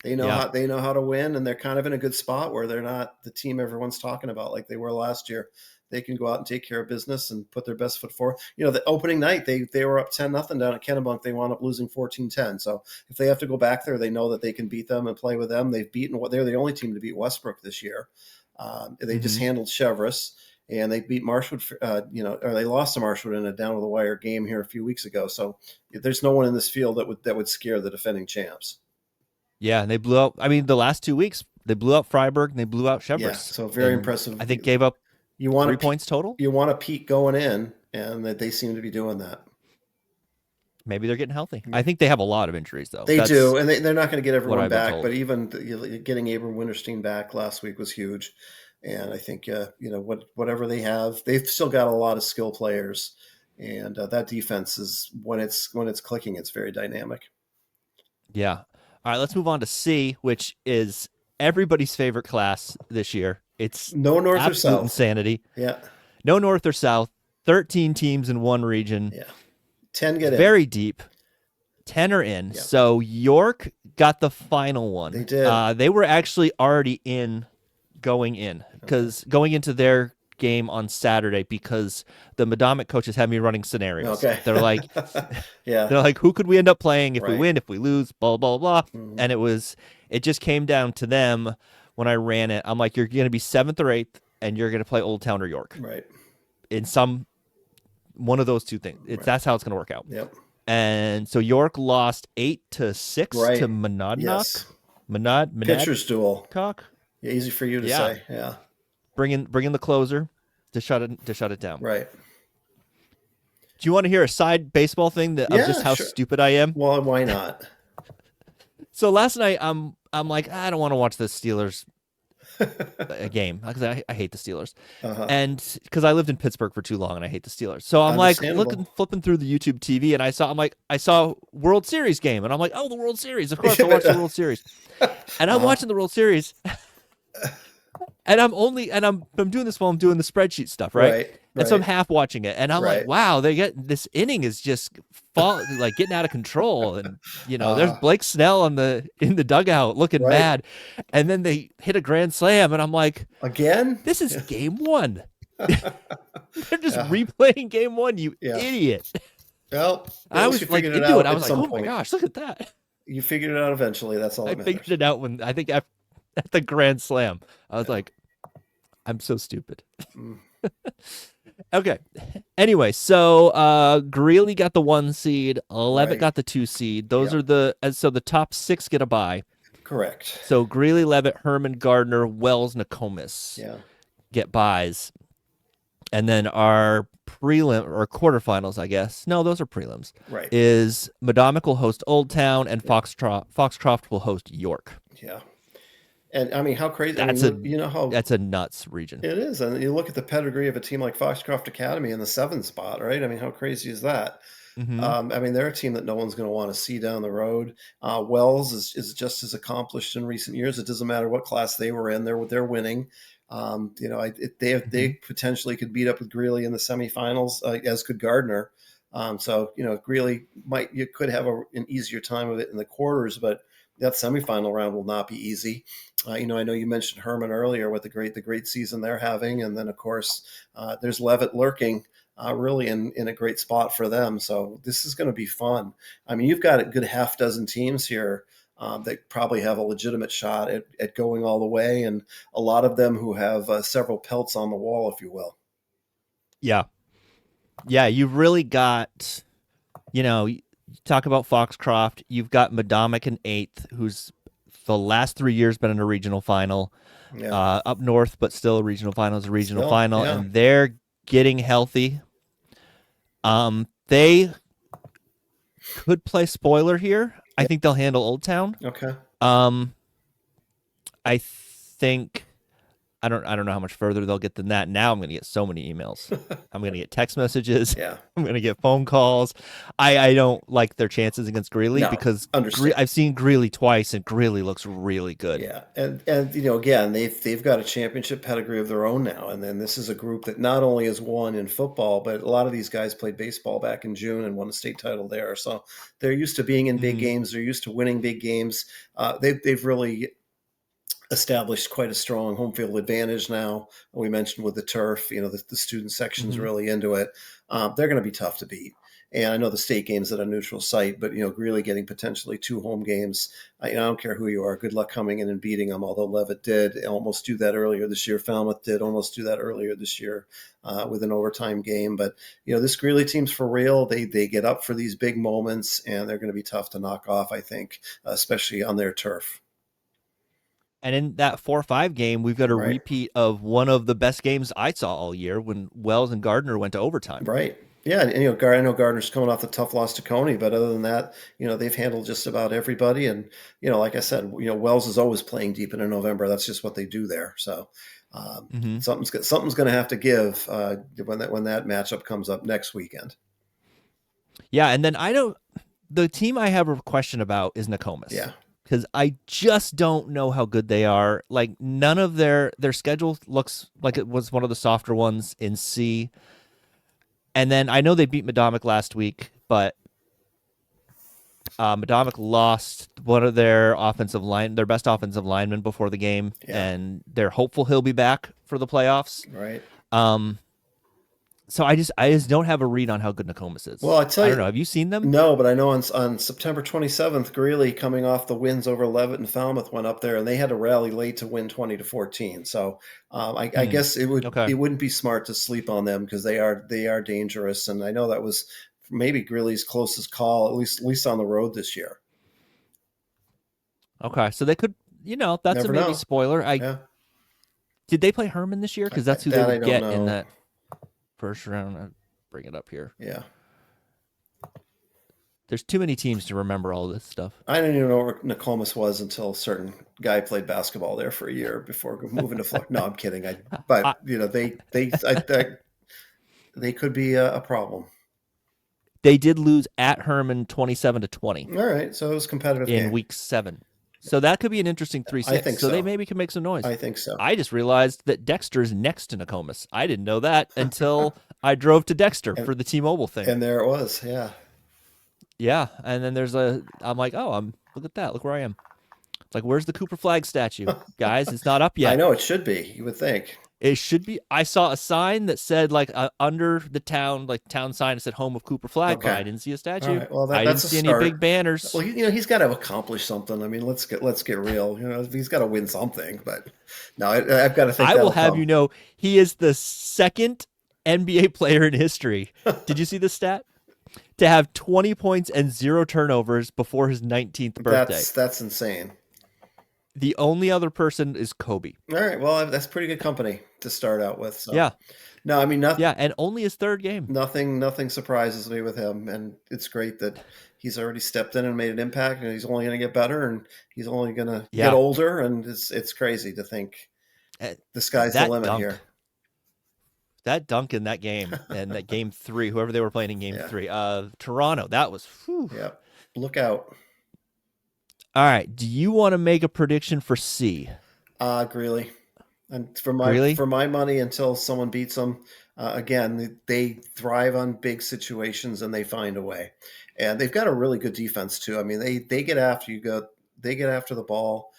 Speaker 2: they know how to win, and they're kind of in a good spot where they're not the team everyone's talking about like they were last year. They can go out and take care of business and put their best foot forward. You know, the opening night they were up 10-0 down at Kennebunk. They wound up losing 14-10. So if they have to go back there, they know that they can beat them and play with them. They've beaten what they're the only team to beat Westbrook this year. They just handled Chevrolet. And they beat Marshwood, or they lost to Marshwood in a down to the wire game here a few weeks ago. So there's no one in this field that would scare the defending champs.
Speaker 1: Yeah, and they blew out. I mean, the last 2 weeks they blew out Freiburg and they blew out Chevrolet.
Speaker 2: Yeah, so very impressive.
Speaker 1: I think gave up 3 points total.
Speaker 2: You want to peak going in, and that they seem to be doing that.
Speaker 1: Maybe they're getting healthy. I think they have a lot of injuries though.
Speaker 2: They do, and they're not going to get everyone back. But even getting Abram Winterstein back last week was huge. And I think, whatever they have, they've still got a lot of skill players, and that defense is when it's clicking, it's very dynamic.
Speaker 1: Yeah. All right, let's move on to C, which is everybody's favorite class this year. It's
Speaker 2: no north or south.
Speaker 1: Insanity.
Speaker 2: Yeah.
Speaker 1: No north or south. 13 teams in one region.
Speaker 2: Yeah. 10 get in.
Speaker 1: Very deep. 10 are in. Yeah. So York got the final one.
Speaker 2: They did.
Speaker 1: They were actually already in. Going into their game on Saturday because the Madomic coaches had me running scenarios.
Speaker 2: Okay.
Speaker 1: They're like,
Speaker 2: yeah.
Speaker 1: They're like, who could we end up playing if we win, if we lose, blah, blah, blah. Mm-hmm. And it just came down to them when I ran it. I'm like, you're going to be 7th or 8th and you're going to play Old Town or York.
Speaker 2: Right.
Speaker 1: In one of those two things. That's how it's going to work out.
Speaker 2: Yep.
Speaker 1: And so York lost 8-6 to Monadnock.
Speaker 2: Yes.
Speaker 1: Monad
Speaker 2: pitcher's duel.
Speaker 1: Cock.
Speaker 2: Yeah, easy for you to say. Yeah.
Speaker 1: Bring in the closer to shut it down.
Speaker 2: Right.
Speaker 1: Do you want to hear a side baseball thing of just how stupid I am?
Speaker 2: Well, why not?
Speaker 1: So last night I'm like, I don't want to watch the Steelers game because I hate the Steelers, and because I lived in Pittsburgh for too long and I hate the Steelers. So I'm like flipping through the YouTube TV and I saw World Series game and I'm like, oh, the World Series, of course I'll watch the World Series, and I'm watching the World Series. And I'm doing this while I'm doing the spreadsheet stuff, right? And so I'm half watching it, and I'm like, wow, this inning is just getting out of control, and there's Blake Snell in the dugout looking mad, and then they hit a grand slam, and I'm like,
Speaker 2: again,
Speaker 1: this is game one. They're just replaying game one, you idiot.
Speaker 2: Well,
Speaker 1: I was like into it. I was like, oh my gosh, look at that.
Speaker 2: You figured it out eventually. That's all. I
Speaker 1: figured it out when I think at the grand slam. I was like, I'm so stupid. Okay. Anyway, so Greeley got the 1 seed, Levitt got the 2 seed. Those are so the top 6 get a bye.
Speaker 2: Correct.
Speaker 1: So Greeley, Levitt, Herman, Gardner, Wells, Nokomis get buys. And then our prelim or quarterfinals, I guess. No, those are prelims.
Speaker 2: Right.
Speaker 1: Is Madomic will host Old Town and Foxcroft will host York.
Speaker 2: Yeah. And I mean, how crazy!
Speaker 1: That's a nuts region.
Speaker 2: It is, and you look at the pedigree of a team like Foxcroft Academy in the 7th spot, right? I mean, how crazy is that? Mm-hmm. I mean, they're a team that no one's going to want to see down the road. Wells is just as accomplished in recent years. It doesn't matter what class they were in; they're winning. They potentially could beat up with Greeley in the semifinals, as could Gardner. So Greeley you could have an easier time of it in the quarters, but that semifinal round will not be easy. I know you mentioned Herman earlier with the great season they're having, and then of course there's Levitt lurking really in a great spot for them. So this is going to be fun. I mean, you've got a good half dozen teams here that probably have a legitimate shot at going all the way, and a lot of them who have several pelts on the wall, if you will. Yeah,
Speaker 1: you've really got, talk about Foxcroft. You've got Madomic in 8th, who's the last 3 years been in a regional final. Up north, but still a regional final is a regional final, and they're getting healthy. They could play spoiler here. I
Speaker 2: Yep.
Speaker 1: think they'll handle Old Town.
Speaker 2: Okay.
Speaker 1: I think I don't know how much further they'll get than that. Now I'm going to get so many emails. I'm going to get text messages.
Speaker 2: Yeah.
Speaker 1: I'm going to get phone calls. I don't like their chances against Greeley
Speaker 2: No,
Speaker 1: because
Speaker 2: understand.
Speaker 1: I've seen Greeley twice and Greeley looks really good.
Speaker 2: Yeah, and again, they've got a championship pedigree of their own now, and then this is a group that not only has won in football, but a lot of these guys played baseball back in June and won a state title there. So they're used to being in big games. They're used to winning big games. They've really established quite a strong home field advantage now. We mentioned with the turf, the student section's really into it. They're going to be tough to beat. And I know the state game's at a neutral site, but really getting potentially 2 home games. I don't care who you are. Good luck coming in and beating them. Although Levitt did almost do that earlier this year. Falmouth did almost do that earlier this year with an overtime game. But this Greeley team's for real. They get up for these big moments, and they're going to be tough to knock off. I think, especially on their turf.
Speaker 1: And in that 4-5 game, we've got a repeat of one of the best games I saw all year when Wells and Gardner went to overtime.
Speaker 2: Right. Yeah, and I know Gardner's coming off the tough loss to Cony, but other than that, they've handled just about everybody. And like I said, Wells is always playing deep into November. That's just what they do there. So something's going to have to give when that matchup comes up next weekend.
Speaker 1: Yeah, and then the team I have a question about is Nokomis.
Speaker 2: Yeah.
Speaker 1: Because I just don't know how good they are. Like, none of their schedule looks like it was one of the softer ones in C. And then I know they beat Madomic last week, but Madomic lost one of their best offensive linemen before the game, and they're hopeful he'll be back for the playoffs.
Speaker 2: Right.
Speaker 1: So I just don't have a read on how good Nokomis is.
Speaker 2: Well, I don't
Speaker 1: know. Have you seen them?
Speaker 2: No, but I know on September 27th, Greeley, coming off the wins over Levitt and Falmouth, went up there, and they had to rally late to win 20-14. So I guess it wouldn't be smart to sleep on them because they are dangerous, and I know that was maybe Greeley's closest call, at least on the road this year.
Speaker 1: Okay, so they could, that's
Speaker 2: Never
Speaker 1: a maybe
Speaker 2: know.
Speaker 1: Spoiler. Did they play Herman this year? Because that's who they would get in that first round. I'll bring it up here.
Speaker 2: Yeah.
Speaker 1: There's too many teams to remember all this stuff.
Speaker 2: I didn't even know where Nokomis was until a certain guy played basketball there for a year before moving to Florida. No, I'm kidding. They could be a problem.
Speaker 1: They did lose at Herman 27-20.
Speaker 2: All right, so it was competitive
Speaker 1: in
Speaker 2: game.
Speaker 1: week 7. So that could be an interesting 3-6.
Speaker 2: I think so.
Speaker 1: They maybe can make some noise.
Speaker 2: I think so.
Speaker 1: I just realized that Dexter's next to Nokomis. I didn't know that until I drove to Dexter for the T-Mobile thing.
Speaker 2: And there it was, yeah.
Speaker 1: Yeah, and then I'm like, look at that. Look where I am. It's like, where's the Cooper Flag statue? Guys, it's not up yet.
Speaker 2: I know, it should be. You would think.
Speaker 1: It should be. I saw a sign that said, under the town, town sign, it said home of Cooper Flag, but I didn't see a statue.
Speaker 2: Right. Well,
Speaker 1: I didn't see any big banners.
Speaker 2: Well, he's got to accomplish something. I mean, let's get real. He's got to win something. But no, I've got to think.
Speaker 1: I will have you know, he is the second NBA player in history. Did you see the stat? To have 20 points and 0 turnovers before his 19th birthday.
Speaker 2: That's insane.
Speaker 1: The only other person is Kobe.
Speaker 2: All right. Well, that's pretty good company to start out with. So.
Speaker 1: Yeah.
Speaker 2: No, I mean, nothing.
Speaker 1: Yeah, and only his 3rd game.
Speaker 2: Nothing surprises me with him, and it's great that he's already stepped in and made an impact, and he's only going to get better, and he's only going to get older, and it's crazy to think the sky's the limit here.
Speaker 1: That dunk in that game, and that game 3, whoever they were playing in game 3, Toronto, that was, whew.
Speaker 2: Yeah, look out.
Speaker 1: All right, do you want to make a prediction for C?
Speaker 2: Greeley. And for my money, until someone beats them, again, they thrive on big situations and they find a way. And they've got a really good defense too. I mean, they get after you. They get after the ball.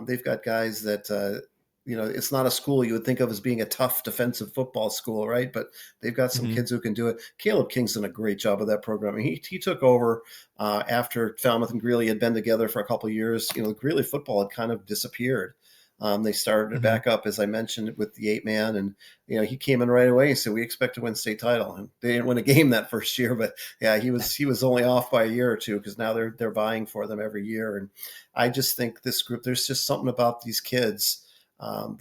Speaker 2: They've got guys that it's not a school you would think of as being a tough defensive football school, right? But they've got some kids who can do it. Caleb King's done a great job of that program. He took over after Falmouth and Greeley had been together for a couple of years. Greeley football had kind of disappeared. They started back up, as I mentioned, with the 8-man, and he came in right away and said, "We expect to win state title." And they didn't win a game that first year, but yeah, he was only off by a year or two because now they're vying for them every year. And I just think this group, there's just something about these kids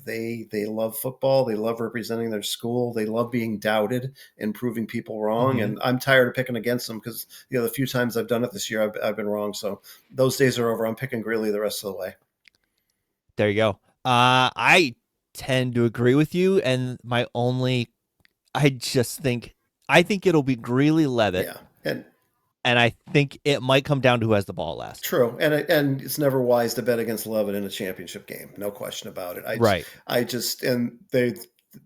Speaker 2: They love football. They love representing their school. They love being doubted and proving people wrong.
Speaker 1: Mm-hmm.
Speaker 2: And I'm tired of picking against them because the few times I've done it this year, I've been wrong. So those days are over. I'm picking Greeley the rest of the way.
Speaker 1: There you go. I tend to agree with you, and I just think it'll be Greeley Levitt.
Speaker 2: Yeah,
Speaker 1: and I think it might come down to who has the ball last.
Speaker 2: True, and it's never wise to bet against Levitt in a championship game. No question about it.
Speaker 1: Right.
Speaker 2: And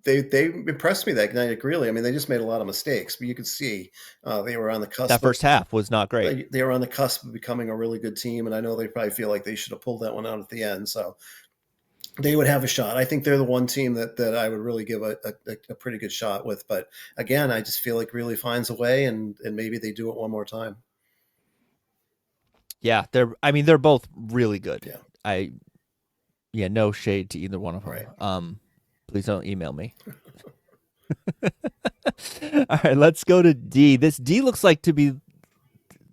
Speaker 2: they impressed me that night at Greeley. I mean, they just made a lot of mistakes, but you could see they were on the cusp.
Speaker 1: That first half was not great.
Speaker 2: They were on the cusp of becoming a really good team, and I know they probably feel like they should have pulled that one out at the end. So they would have a shot. I think they're the one team that I would really give a pretty good shot with. But again, I just feel like Greeley finds a way, and maybe they do it one more time.
Speaker 1: Yeah, they're both really good.
Speaker 2: Yeah.
Speaker 1: No shade to either one of them.
Speaker 2: Right.
Speaker 1: Please don't email me. All right, let's go to D. This D looks like to be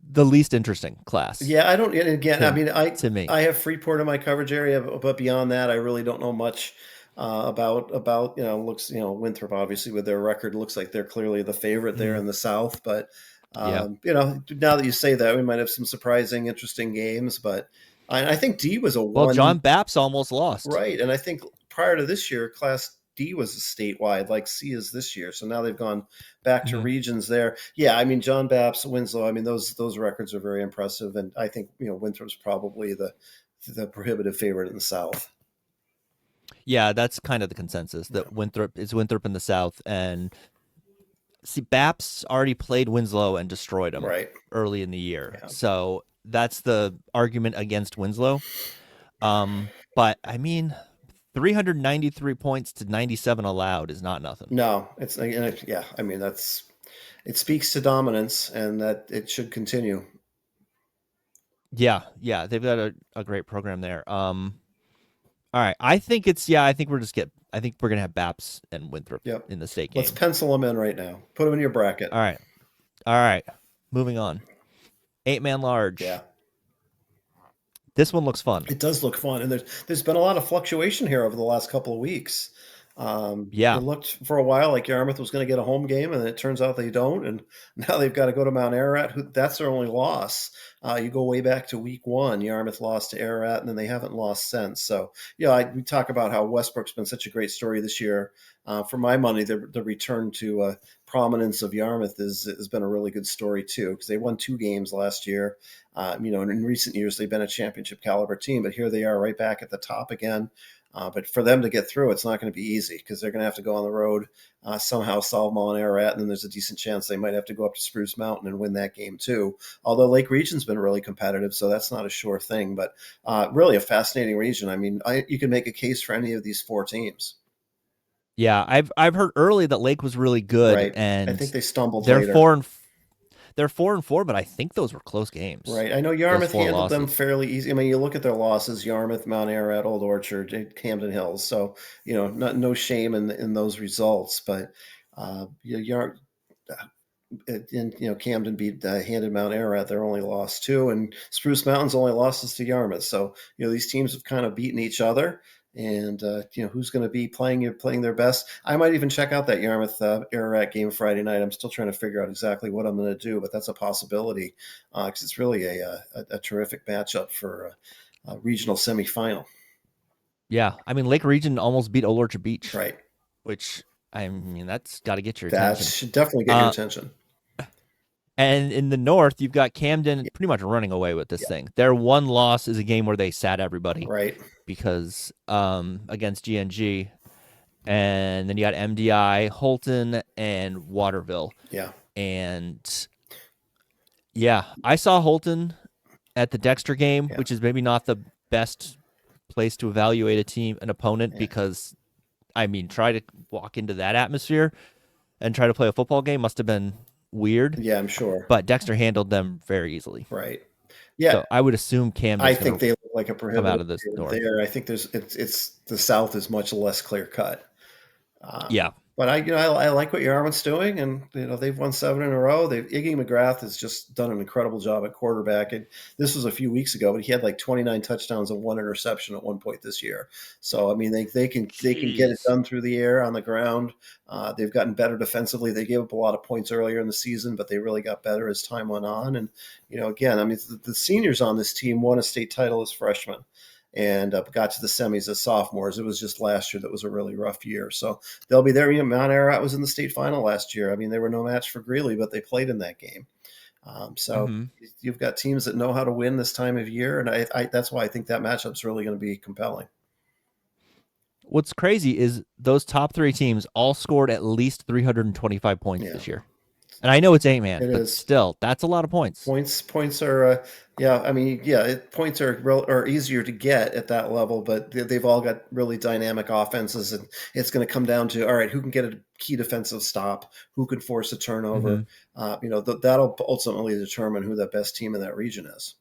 Speaker 1: the least interesting class.
Speaker 2: Yeah, I don't. And again,
Speaker 1: to me,
Speaker 2: I have Freeport in my coverage area, but beyond that, I really don't know much about Winthrop. Obviously, with their record, looks like they're clearly the favorite there in the South. But now that you say that, we might have some surprising, interesting games. But I think D was
Speaker 1: John Bapps almost lost,
Speaker 2: right? And I think prior to this year, Class D was statewide, like C is this year. So now they've gone back to regions there. Yeah, I mean, John Bapps, Winslow, I mean, those records are very impressive. And I think, Winthrop's probably the prohibitive favorite in the South.
Speaker 1: Yeah, that's kind of the consensus that Winthrop in the South. And see, Bapps already played Winslow and destroyed him early in the year. Yeah. So that's the argument against Winslow. But I mean, 393 points to 97 allowed is not nothing.
Speaker 2: No, it's I mean, it speaks to dominance, and that it should continue.
Speaker 1: Yeah, they've got a great program there. All right, I think we're gonna have Bapps and Winthrop in the state game.
Speaker 2: Let's pencil them in right now. Put them in your bracket.
Speaker 1: All right. Moving on. 8-man large.
Speaker 2: Yeah.
Speaker 1: This one looks fun.
Speaker 2: It does look fun, and there's been a lot of fluctuation here over the last couple of weeks. It looked for a while like Yarmouth was going to get a home game, and it turns out they don't, and now they've got to go to Mount Ararat. That's their only loss. You go way back to week 1, Yarmouth lost to Ararat, and then they haven't lost since. So, we talk about how Westbrook's been such a great story this year. For my money, the return to prominence of Yarmouth has been a really good story too, because they won 2 games last year. And in recent years, they've been a championship caliber team, but here they are right back at the top again. But for them to get through, it's not going to be easy, because they're going to have to go on the road, somehow solve Mount Ararat, and then there's a decent chance they might have to go up to Spruce Mountain and win that game too. Although Lake Region's been really competitive, so that's not a sure thing. But really a fascinating region. I mean, you can make a case for any of these 4 teams.
Speaker 1: Yeah, I've heard early that Lake was really good, and
Speaker 2: I think they stumbled.
Speaker 1: They're later. They're 4-4, but I think those were close games.
Speaker 2: Right. I know Yarmouth handled them fairly easy. I mean, you look at their losses: Yarmouth, Mount Ararat, Old Orchard, Camden Hills. So no shame in those results. But Camden handed Mount Ararat their only loss too, and Spruce Mountain's only losses to Yarmouth. So these teams have kind of beaten each other. And who's going to be playing their best? I might even check out that Yarmouth Ararat game Friday night. I'm still trying to figure out exactly what I'm going to do, but that's a possibility, because it's really a terrific matchup for a regional semifinal.
Speaker 1: Yeah, I mean, Lake Region almost beat Old Orchard Beach,
Speaker 2: right?
Speaker 1: Which, I mean, that's got to get your attention.
Speaker 2: That should definitely get your attention.
Speaker 1: And in the North, you've got Camden pretty much running away with this thing. Their one loss is a game where they sat everybody.
Speaker 2: Right.
Speaker 1: Because against GNG. And then you got MDI, Holton, and Waterville.
Speaker 2: Yeah.
Speaker 1: And I saw Holton at the Dexter game, which is maybe not the best place to evaluate an opponent, because, I mean, try to walk into that atmosphere and try to play a football game must have been weird.
Speaker 2: Yeah, I'm sure.
Speaker 1: But Dexter handled them very easily.
Speaker 2: Right. Yeah.
Speaker 1: So I would assume Camden.
Speaker 2: I think they look like a prohibitive
Speaker 1: out of this north.
Speaker 2: There. I think it's the South is much less clear cut.
Speaker 1: Yeah.
Speaker 2: But I like what Yarmouth's doing, and they've won 7 in a row. Iggy McGrath has just done an incredible job at quarterback. And this was a few weeks ago, but he had like 29 touchdowns and 1 interception at one point this year. So I mean, they can get it
Speaker 1: Jeez.
Speaker 2: done through the air, on the ground. They've gotten better defensively. They gave up a lot of points earlier in the season, but they really got better as time went on. And again, I mean, the seniors on this team won a state title as freshmen and got to the semis as sophomores. It was just last year that was a really rough year. So they'll be there. Mount Ararat was in the state final last year. I mean, they were no match for Greeley, but they played in that game. So you've got teams that know how to win this time of year, and I that's why I think that matchup's really going to be compelling.
Speaker 1: What's crazy is those top 3 teams all scored at least 325 points this year. And I know it's 8-man, but still, that's a lot of points.
Speaker 2: Points are, I mean, points are easier to get at that level, but they've all got really dynamic offenses, and it's going to come down to, all right, who can get a key defensive stop, who can force a turnover. That'll ultimately determine who the best team in that region is.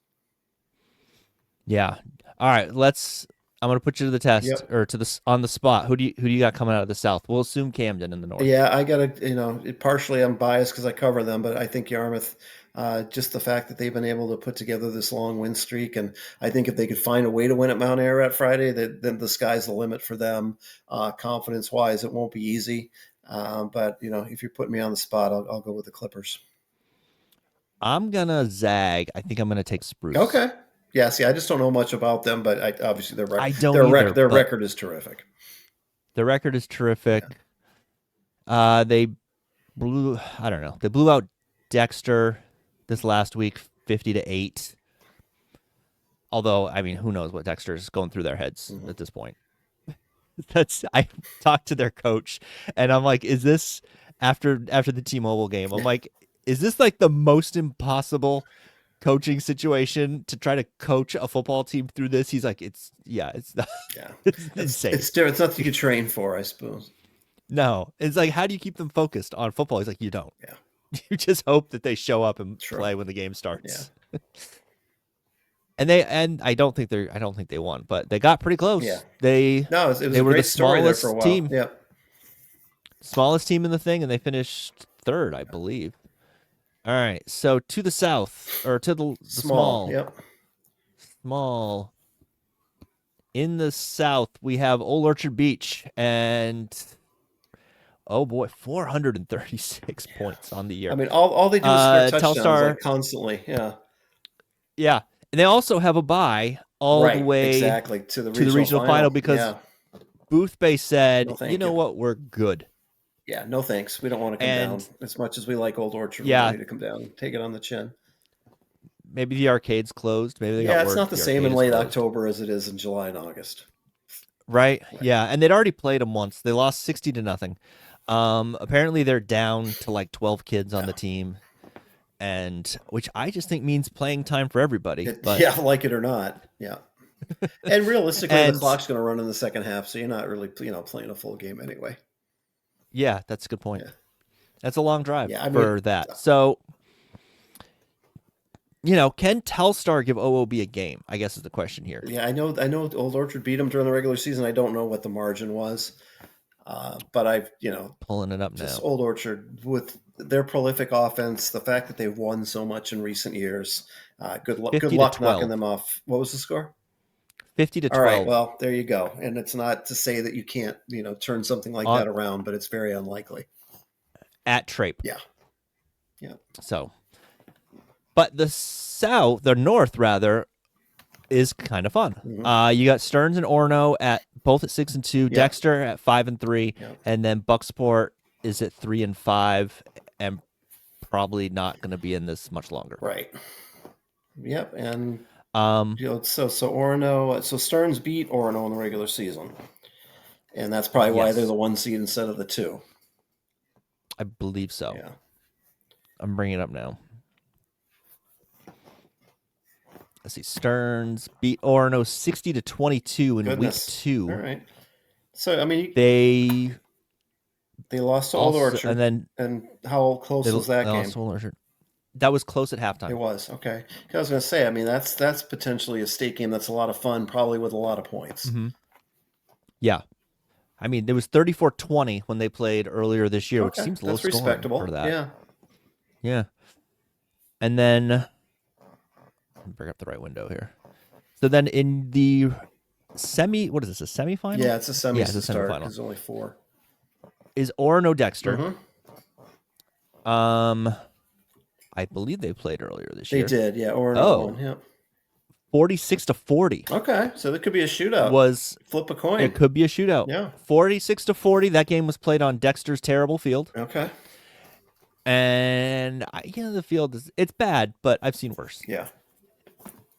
Speaker 1: Yeah. All right, I'm going to put you to the test, or on the spot. Who do you got coming out of the South? We'll assume Camden in the North.
Speaker 2: Yeah, I got to, partially I'm biased because I cover them, but I think Yarmouth, just the fact that they've been able to put together this long win streak, and I think if they could find a way to win at Mount Ararat Friday, then the sky's the limit for them. Confidence-wise, it won't be easy, but if you're putting me on the spot, I'll go with the Clippers.
Speaker 1: I'm gonna zag. I think I'm gonna take Spruce.
Speaker 2: Okay. Yeah, see, I just don't know much about them, but obviously their record is terrific.
Speaker 1: Their record is terrific. Yeah. They blew out Dexter this last week 50-8. Although, I mean, who knows what Dexter's going through their heads at this point. I talked to their coach, and I'm like, is this after the T-Mobile game? I'm like, is this like the most impossible coaching situation to try to coach a football team through this? He's like, it's not, it's insane.
Speaker 2: It's nothing you could train for, I suppose.
Speaker 1: No, it's like, how do you keep them focused on football? He's like, you don't.
Speaker 2: Yeah.
Speaker 1: You just hope that they show up and play when the game starts. Yeah. and I don't think they won, but they got pretty close. Yeah. They were the smallest team.
Speaker 2: Yeah.
Speaker 1: Smallest team in the thing, and they finished 3rd, I believe. All right, so to the south, or to the small.
Speaker 2: Yep.
Speaker 1: Small. In the south, we have Old Orchard Beach, and oh boy, 436 points on the year.
Speaker 2: I mean, all they do is score touchdowns like constantly. Yeah.
Speaker 1: Yeah, and they also have a bye all the way
Speaker 2: to the regional
Speaker 1: final because Booth Bay said, what, we're good.
Speaker 2: Yeah, no thanks. We don't want to come down as much as we like Old Orchard. We need to come down and take it on the chin.
Speaker 1: Maybe the arcade's closed. Maybe they got work.
Speaker 2: It's not the same in late October as it is in July and August.
Speaker 1: Right. Yeah, and they'd already played them once. They lost 60-0. Apparently they're down to like 12 kids on the team, and which I just think means playing time for everybody.
Speaker 2: Like it or not. Yeah. And realistically, the clock's going to run in the second half, so you're not really playing a full game anyway.
Speaker 1: Yeah, that's a good point. Yeah. That's a long drive for that. So, can Telstar give OOB a game? I guess is the question here.
Speaker 2: Yeah, I know Old Orchard beat them during the regular season. I don't know what the margin was, but I've
Speaker 1: pulling it up now.
Speaker 2: Old Orchard with their prolific offense, the fact that they've won so much in recent years. Good luck knocking them off. What was the score?
Speaker 1: 50-12.
Speaker 2: All right, well, there you go. And it's not to say that you can't, turn something like that around, but it's very unlikely.
Speaker 1: At Trape.
Speaker 2: Yeah. Yeah.
Speaker 1: So, but the north rather, is kind of fun. Mm-hmm. You got Stearns and Orono both at 6-2, Dexter at 5-3, and then Bucksport is at 3-5, and probably not going to be in this much longer.
Speaker 2: Right. Yep, and so Orono, so Stearns beat Orono in the regular season, and that's probably why they're the 1 seed instead of the 2.
Speaker 1: I believe so.
Speaker 2: Yeah,
Speaker 1: I'm bringing it up now. Let's see. Stearns beat Orono 60-22 in week 2.
Speaker 2: All right. So I mean,
Speaker 1: they
Speaker 2: lost to Old Orchard, and how close was that game?
Speaker 1: Old Orchard. That was close at halftime.
Speaker 2: It was, okay. I was going to say, I mean, that's potentially a state game that's a lot of fun, probably with a lot of points.
Speaker 1: Mm-hmm. Yeah. I mean, it was 34-20 when they played earlier this year, which seems low
Speaker 2: that's
Speaker 1: scoring
Speaker 2: respectable
Speaker 1: for that.
Speaker 2: Yeah.
Speaker 1: Yeah. And then, let me bring up the right window here. So then in the what is this, a semifinal?
Speaker 2: Yeah, it's a semi.
Speaker 1: Yeah, it's a semifinal.
Speaker 2: There's only 4.
Speaker 1: Is Orono Dexter.
Speaker 2: Mm-hmm.
Speaker 1: I believe they played earlier this
Speaker 2: year. They did, yeah. Orono won, yeah.
Speaker 1: 46-40.
Speaker 2: Okay, so there could be a shootout.
Speaker 1: Was
Speaker 2: flip a coin.
Speaker 1: It could be a shootout.
Speaker 2: Yeah.
Speaker 1: 46-40. That game was played on Dexter's terrible field.
Speaker 2: Okay.
Speaker 1: And the field it's bad, but I've seen worse.
Speaker 2: Yeah.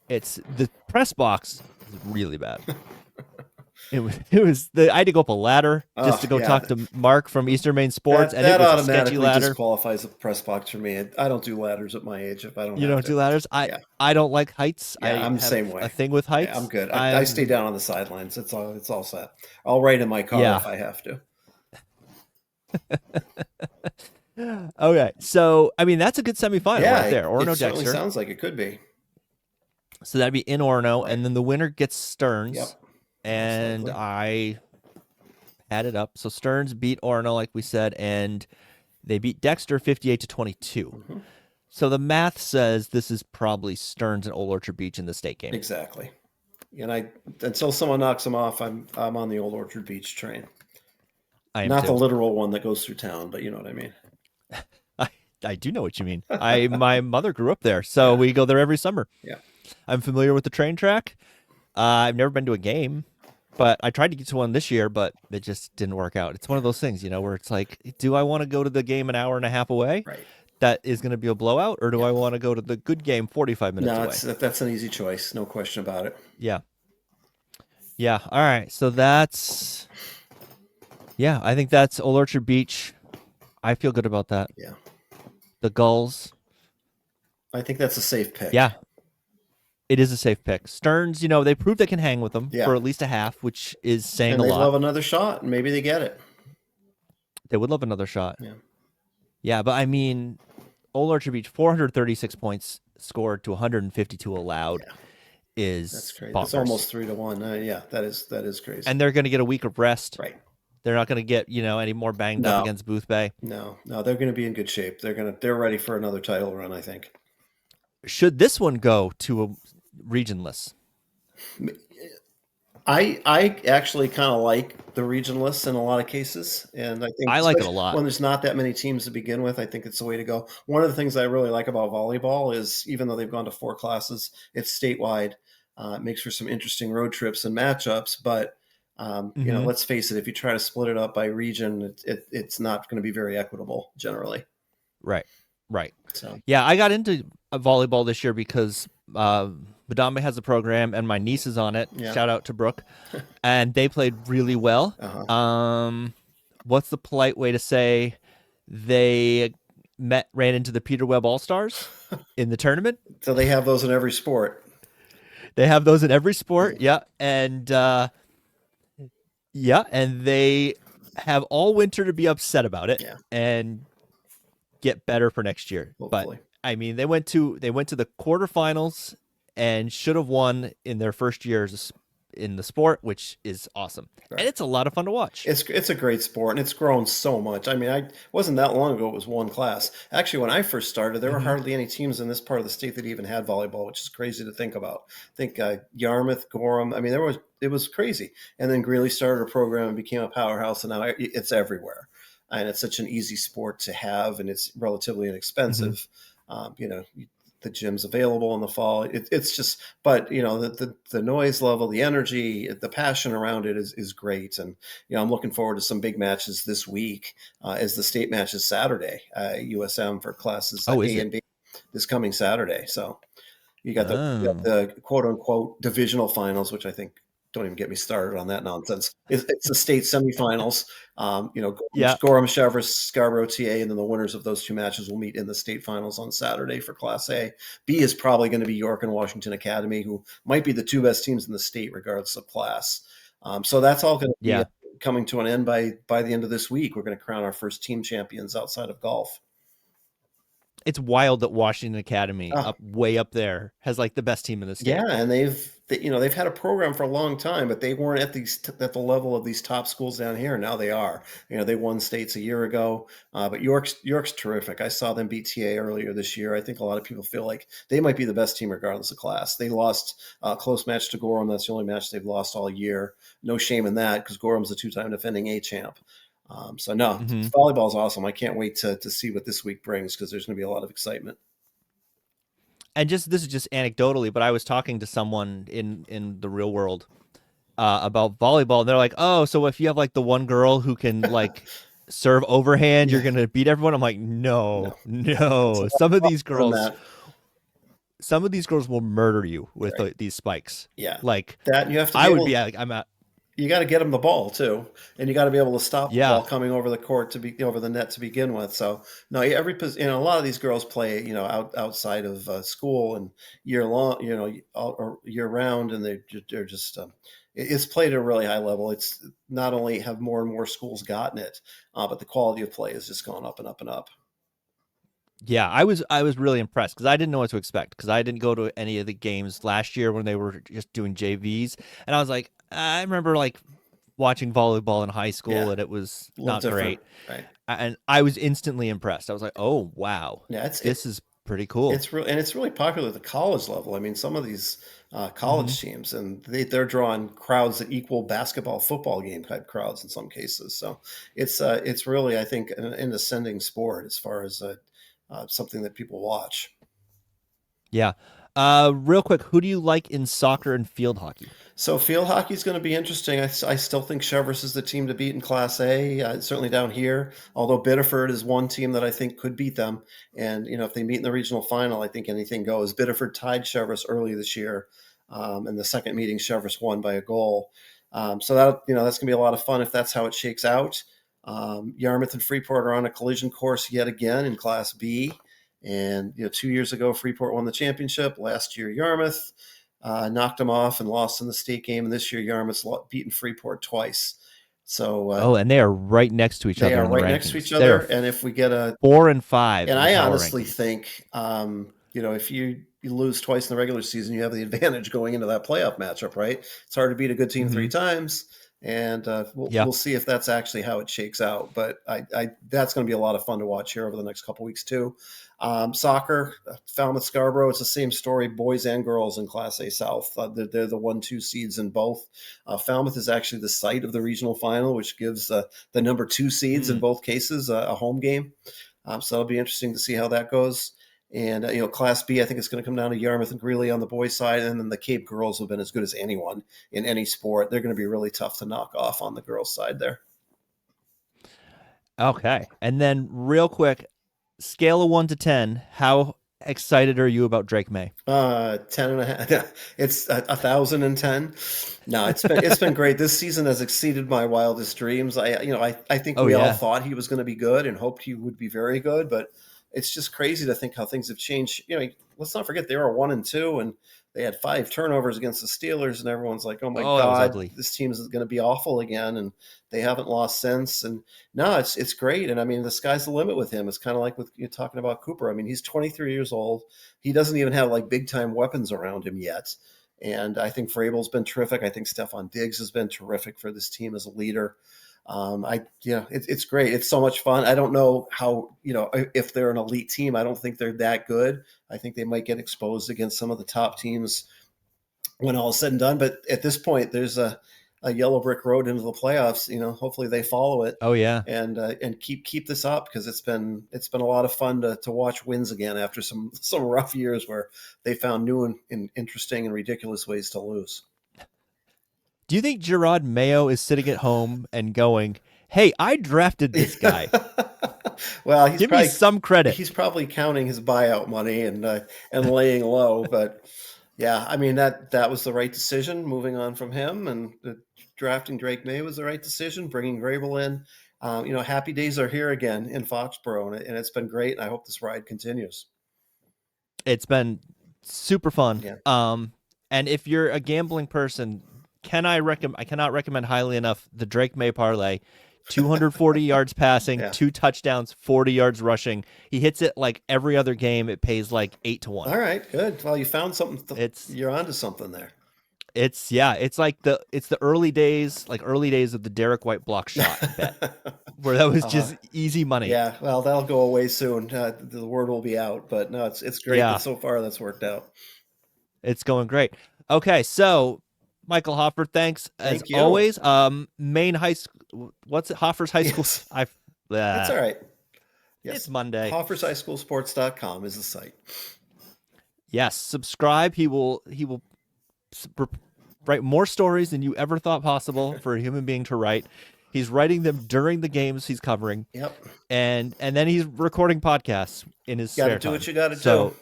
Speaker 1: It's the press box is really bad. I had to go up a ladder just to go talk to Mark from Eastern Maine Sports, and it was a sketchy ladder.
Speaker 2: Disqualifies the press box for me. I don't do ladders at my age if I don't.
Speaker 1: You don't do ladders. I don't like heights.
Speaker 2: I'm the same way.
Speaker 1: A thing with heights.
Speaker 2: Yeah, I'm good. I stay down on the sidelines. It's all set. I'll ride in my car if I have to.
Speaker 1: Okay, so I mean that's a good semifinal right there. Orono
Speaker 2: it certainly
Speaker 1: Dexter
Speaker 2: sounds like it could be.
Speaker 1: So that'd be in Orono, and then the winner gets Stearns.
Speaker 2: Yep.
Speaker 1: And I had it up. So Stearns beat Orono, like we said, and they beat Dexter 58-22.
Speaker 2: Mm-hmm.
Speaker 1: So the math says this is probably Stearns and Old Orchard Beach in the state game.
Speaker 2: Exactly. And until someone knocks them off, I'm on the Old Orchard Beach train. Not the literal one that goes through town, but you know what I mean.
Speaker 1: I do know what you mean. My mother grew up there, so we go there every summer.
Speaker 2: Yeah.
Speaker 1: I'm familiar with the train track. I've never been to a game, but I tried to get to one this year, but it just didn't work out. It's one of those things, where it's like, do I want to go to the game an hour and a half away?
Speaker 2: Right.
Speaker 1: That is going to be a blowout, or do I want to go to the good game 45 minutes away?
Speaker 2: No, that's an easy choice. No question about it.
Speaker 1: Yeah. Yeah. All right. So that's, I think that's Old Orchard Beach. I feel good about that.
Speaker 2: Yeah.
Speaker 1: The Gulls.
Speaker 2: I think that's a safe pick.
Speaker 1: Yeah. It is a safe pick. Stearns, they proved they can hang with them for at least a half, which is saying a lot.
Speaker 2: And they love another shot, and maybe they get it.
Speaker 1: They would love another shot.
Speaker 2: Yeah.
Speaker 1: Yeah, but I mean, Old Orchard Beach, 436 points scored to 152 allowed
Speaker 2: that's crazy.
Speaker 1: bonkers.
Speaker 2: It's almost 3-1. That is crazy.
Speaker 1: And they're going to get a week of rest.
Speaker 2: Right.
Speaker 1: They're not going to get, any more banged up against Booth Bay.
Speaker 2: No, they're going to be in good shape. They're ready for another title run, I think.
Speaker 1: Should this one go to a regionless?
Speaker 2: I actually kind of like the regionless in a lot of cases, and I think
Speaker 1: I like it a lot.
Speaker 2: When there's not that many teams to begin with, I think it's the way to go. One of the things I really like about volleyball is, even though they've gone to 4 classes, it's statewide. It makes for some interesting road trips and matchups, but let's face it, if you try to split it up by region, it's not going to be very equitable generally.
Speaker 1: Right.
Speaker 2: So
Speaker 1: I got into volleyball this year because Madame has a program and my niece is on it.
Speaker 2: Yeah.
Speaker 1: Shout out to Brooke. And they played really well.
Speaker 2: Uh-huh.
Speaker 1: What's the polite way to say they ran into the Peter Webb All-Stars in the tournament?
Speaker 2: So they have those in every sport.
Speaker 1: They have those in every sport. Yeah. And and they have all winter to be upset about it and get better for next year.
Speaker 2: Hopefully.
Speaker 1: But I mean, they went to the quarterfinals and should have won in their first years in the sport, which is awesome. Right. And it's a lot of fun to watch.
Speaker 2: It's a great sport, and it's grown so much. I mean, it wasn't that long ago it was 1 class. Actually, when I first started, there were hardly any teams in this part of the state that even had volleyball, which is crazy to think about. I think Yarmouth, Gorham. I mean, it was crazy. And then Greeley started a program and became a powerhouse, and now it's everywhere. And it's such an easy sport to have, and it's relatively inexpensive. The gym's available in the fall. It's just, but the noise level, the energy, the passion around it is great. And I'm looking forward to some big matches this week as the state match is Saturday, USM for classes A and B this coming Saturday. So you got the quote unquote divisional finals, which I think, don't even get me started on that nonsense. It's the state semifinals. Gorham, Cheverus, Scarborough, TA, and then the winners of those 2 matches will meet in the state finals on Saturday for Class A. B is probably going to be York and Washington Academy, who might be the 2 best teams in the state, regardless of class. So that's all going to be coming to an end by the end of this week. We're going to crown our first team champions outside of golf.
Speaker 1: It's wild that Washington Academy, way up there, has like the best team in the state.
Speaker 2: Yeah, and they've they've had a program for a long time, but they weren't at the level of these top schools down here. Now they are. They won states a year ago, but York's terrific. I saw them beat TA earlier this year. I think a lot of people feel like they might be the best team regardless of class. They lost a close match to Gorham. That's the only match they've lost all year. No shame in that because Gorham's a 2-time defending A champ. So no, volleyball is awesome. I can't wait to see what this week brings because there's going to be a lot of excitement.
Speaker 1: And this is just anecdotally, but I was talking to someone in the real world about volleyball, and they're like, "Oh, so if you have like the one girl who can like serve overhand, you're gonna beat everyone." I'm like, no. Some of these girls will murder you with these spikes.
Speaker 2: Yeah,
Speaker 1: like
Speaker 2: that you have to.
Speaker 1: I'm at.
Speaker 2: You got to get them the ball too, and you got to be able to stop the ball coming over the court over the net to begin with. So no, a lot of these girls play outside of school and year long, or year round, and they're just it's played at a really high level. It's not only have more and more schools gotten it, but the quality of play has just gone up and up and up.
Speaker 1: Yeah, I was really impressed because I didn't know what to expect because I didn't go to any of the games last year when they were just doing JVs, and I was like, I remember like watching volleyball in high school and it was not great,
Speaker 2: right?
Speaker 1: And I was instantly impressed. I was like, oh wow, this is pretty cool.
Speaker 2: It's really popular at the college level. I mean, some of these college teams, and they're drawing crowds that equal basketball, football game type crowds in some cases. So it's really, I think, an ascending sport as far as something that people watch.
Speaker 1: Yeah. Real quick, who do you like in soccer and field hockey?
Speaker 2: So field hockey is going to be interesting. I still think Chevrolet is the team to beat in Class A, certainly down here, although Biddeford is one team that I think could beat them. And, if they meet in the regional final, I think anything goes. Biddeford tied Chevrolet early this year. And the second meeting, Chevrolet won by a goal. So that's going to be a lot of fun if that's how it shakes out. Yarmouth and Freeport are on a collision course yet again in Class B. And 2 years ago, Freeport won the championship. Last year, Yarmouth knocked them off and lost in the state game. And this year, Yarmouth's beaten Freeport twice. So
Speaker 1: and they are right next to each other.
Speaker 2: They are right next to each other. And if we get a
Speaker 1: 4 and 5,
Speaker 2: and I honestly think, if you lose twice in the regular season, you have the advantage going into that playoff matchup, right? It's hard to beat a good team 3 times. And we'll see if that's actually how it shakes out. But that's going to be a lot of fun to watch here over the next couple weeks too. Soccer, Falmouth Scarborough, it's the same story, boys and girls in Class A South. They're the 1-2 seeds in both. Falmouth is actually the site of the regional final, which gives the number 2 seeds in both cases a home game. So it'll be interesting to see how that goes. And, Class B, I think it's going to come down to Yarmouth and Greeley on the boys' side. And then the Cape girls have been as good as anyone in any sport. They're going to be really tough to knock off on the girls' side there.
Speaker 1: Okay. And then real quick, scale of 1 to 10, how excited are you about Drake May?
Speaker 2: 10.5. It's 1,010. No, it's been great. This season has exceeded my wildest dreams. I think we all thought he was going to be good and hoped he would be very good, but it's just crazy to think how things have changed. Let's not forget they were 1-2 and they had 5 turnovers against the Steelers, and everyone's like, "Oh my God, this team is going to be awful again." And they haven't lost since. And no, it's great. And I mean, the sky's the limit with him. It's kind of like with you talking about Cooper. I mean, he's 23 years old. He doesn't even have like big time weapons around him yet. And I think Vrabel's been terrific. I think Stefan Diggs has been terrific for this team as a leader. It's great. It's so much fun. I don't know how, if they're an elite team, I don't think they're that good. I think they might get exposed against some of the top teams when all is said and done. But at this point, there's a yellow brick road into the playoffs. Hopefully they follow it.
Speaker 1: Oh yeah.
Speaker 2: And keep this up because it's been a lot of fun to watch wins again after some rough years where they found new and interesting and ridiculous ways to lose.
Speaker 1: Do you think Gerard Mayo is sitting at home and going, "Hey, I drafted this guy"?
Speaker 2: Well,
Speaker 1: give me some credit.
Speaker 2: He's probably counting his buyout money and laying low. But yeah, I mean that was the right decision. Moving on from him and drafting Drake May was the right decision. Bringing Vrabel in, happy days are here again in Foxborough, and it's been great. And I hope this ride continues.
Speaker 1: It's been super fun.
Speaker 2: Yeah.
Speaker 1: And if you're a gambling person, I cannot recommend highly enough the Drake May parlay. 240 yards passing, 2 touchdowns, 40 yards rushing. He hits it like every other game. It pays like 8-1.
Speaker 2: All right, good. Well, you found something. You're onto something there.
Speaker 1: It's like the early days, of the Derek White block shot bet, where that was just easy money.
Speaker 2: Yeah, well, that'll go away soon. The word will be out, but no, it's great that so far that's worked out.
Speaker 1: It's going great. Okay, so Michael Hoffer, thanks as always. Maine High School, what's it? Hoffer's High School.
Speaker 2: Yes. That's all right. Yes.
Speaker 1: It's Monday.
Speaker 2: Hoffer'sHighSchoolSports.com is the site.
Speaker 1: Yes, subscribe. He will write more stories than you ever thought possible for a human being to write. He's writing them during the games he's covering.
Speaker 2: Yep.
Speaker 1: And then he's recording podcasts in his spare time.
Speaker 2: Got to do what you got to do.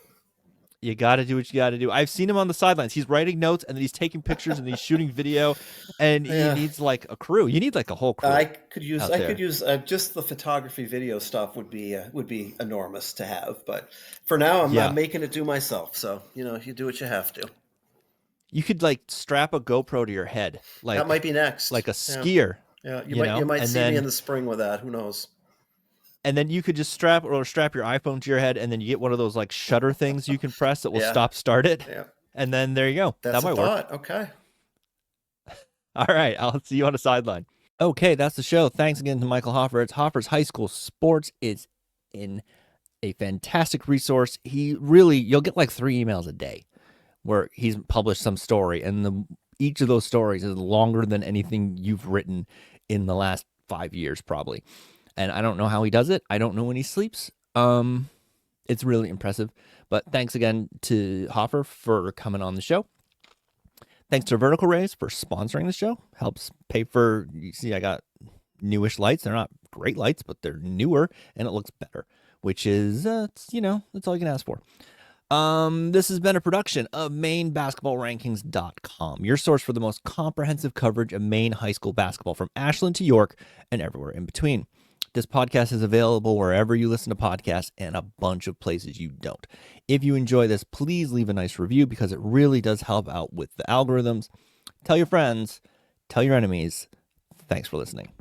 Speaker 1: You got to do what you got to do. I've seen him on the sidelines. He's writing notes, and then he's taking pictures, and he's shooting video, and he needs like a crew. You need like a whole crew.
Speaker 2: I could use just the photography video stuff would be enormous to have. But for now, I'm making it do myself. So, you do what you have to.
Speaker 1: You could like strap a GoPro to your head. Like
Speaker 2: that might be next.
Speaker 1: Like a skier.
Speaker 2: Yeah, you might see me in the spring with that. Who knows?
Speaker 1: And then you could just strap your iPhone to your head, and then you get one of those like shutter things you can press that will start it.
Speaker 2: Yeah.
Speaker 1: And then there you go.
Speaker 2: That might work. Okay.
Speaker 1: All right. I'll see you on the sideline. Okay, that's the show. Thanks again to Michael Hoffer. It's Hoffer's High School Sports. It's in a fantastic resource. You'll get like 3 emails a day where he's published some story, and each of those stories is longer than anything you've written in the last 5 years, probably. And I don't know how he does it. I don't know when he sleeps. It's really impressive. But thanks again to Hoffer for coming on the show. Thanks to Vertical Rays for sponsoring the show. Helps pay for, you see, I got newish lights. They're not great lights, but they're newer, and it looks better, which is, that's all you can ask for. This has been a production of MaineBasketballRankings.com, your source for the most comprehensive coverage of Maine high school basketball from Ashland to York and everywhere in between. This podcast is available wherever you listen to podcasts and a bunch of places you don't. If you enjoy this, please leave a nice review because it really does help out with the algorithms. Tell your friends, tell your enemies. Thanks for listening.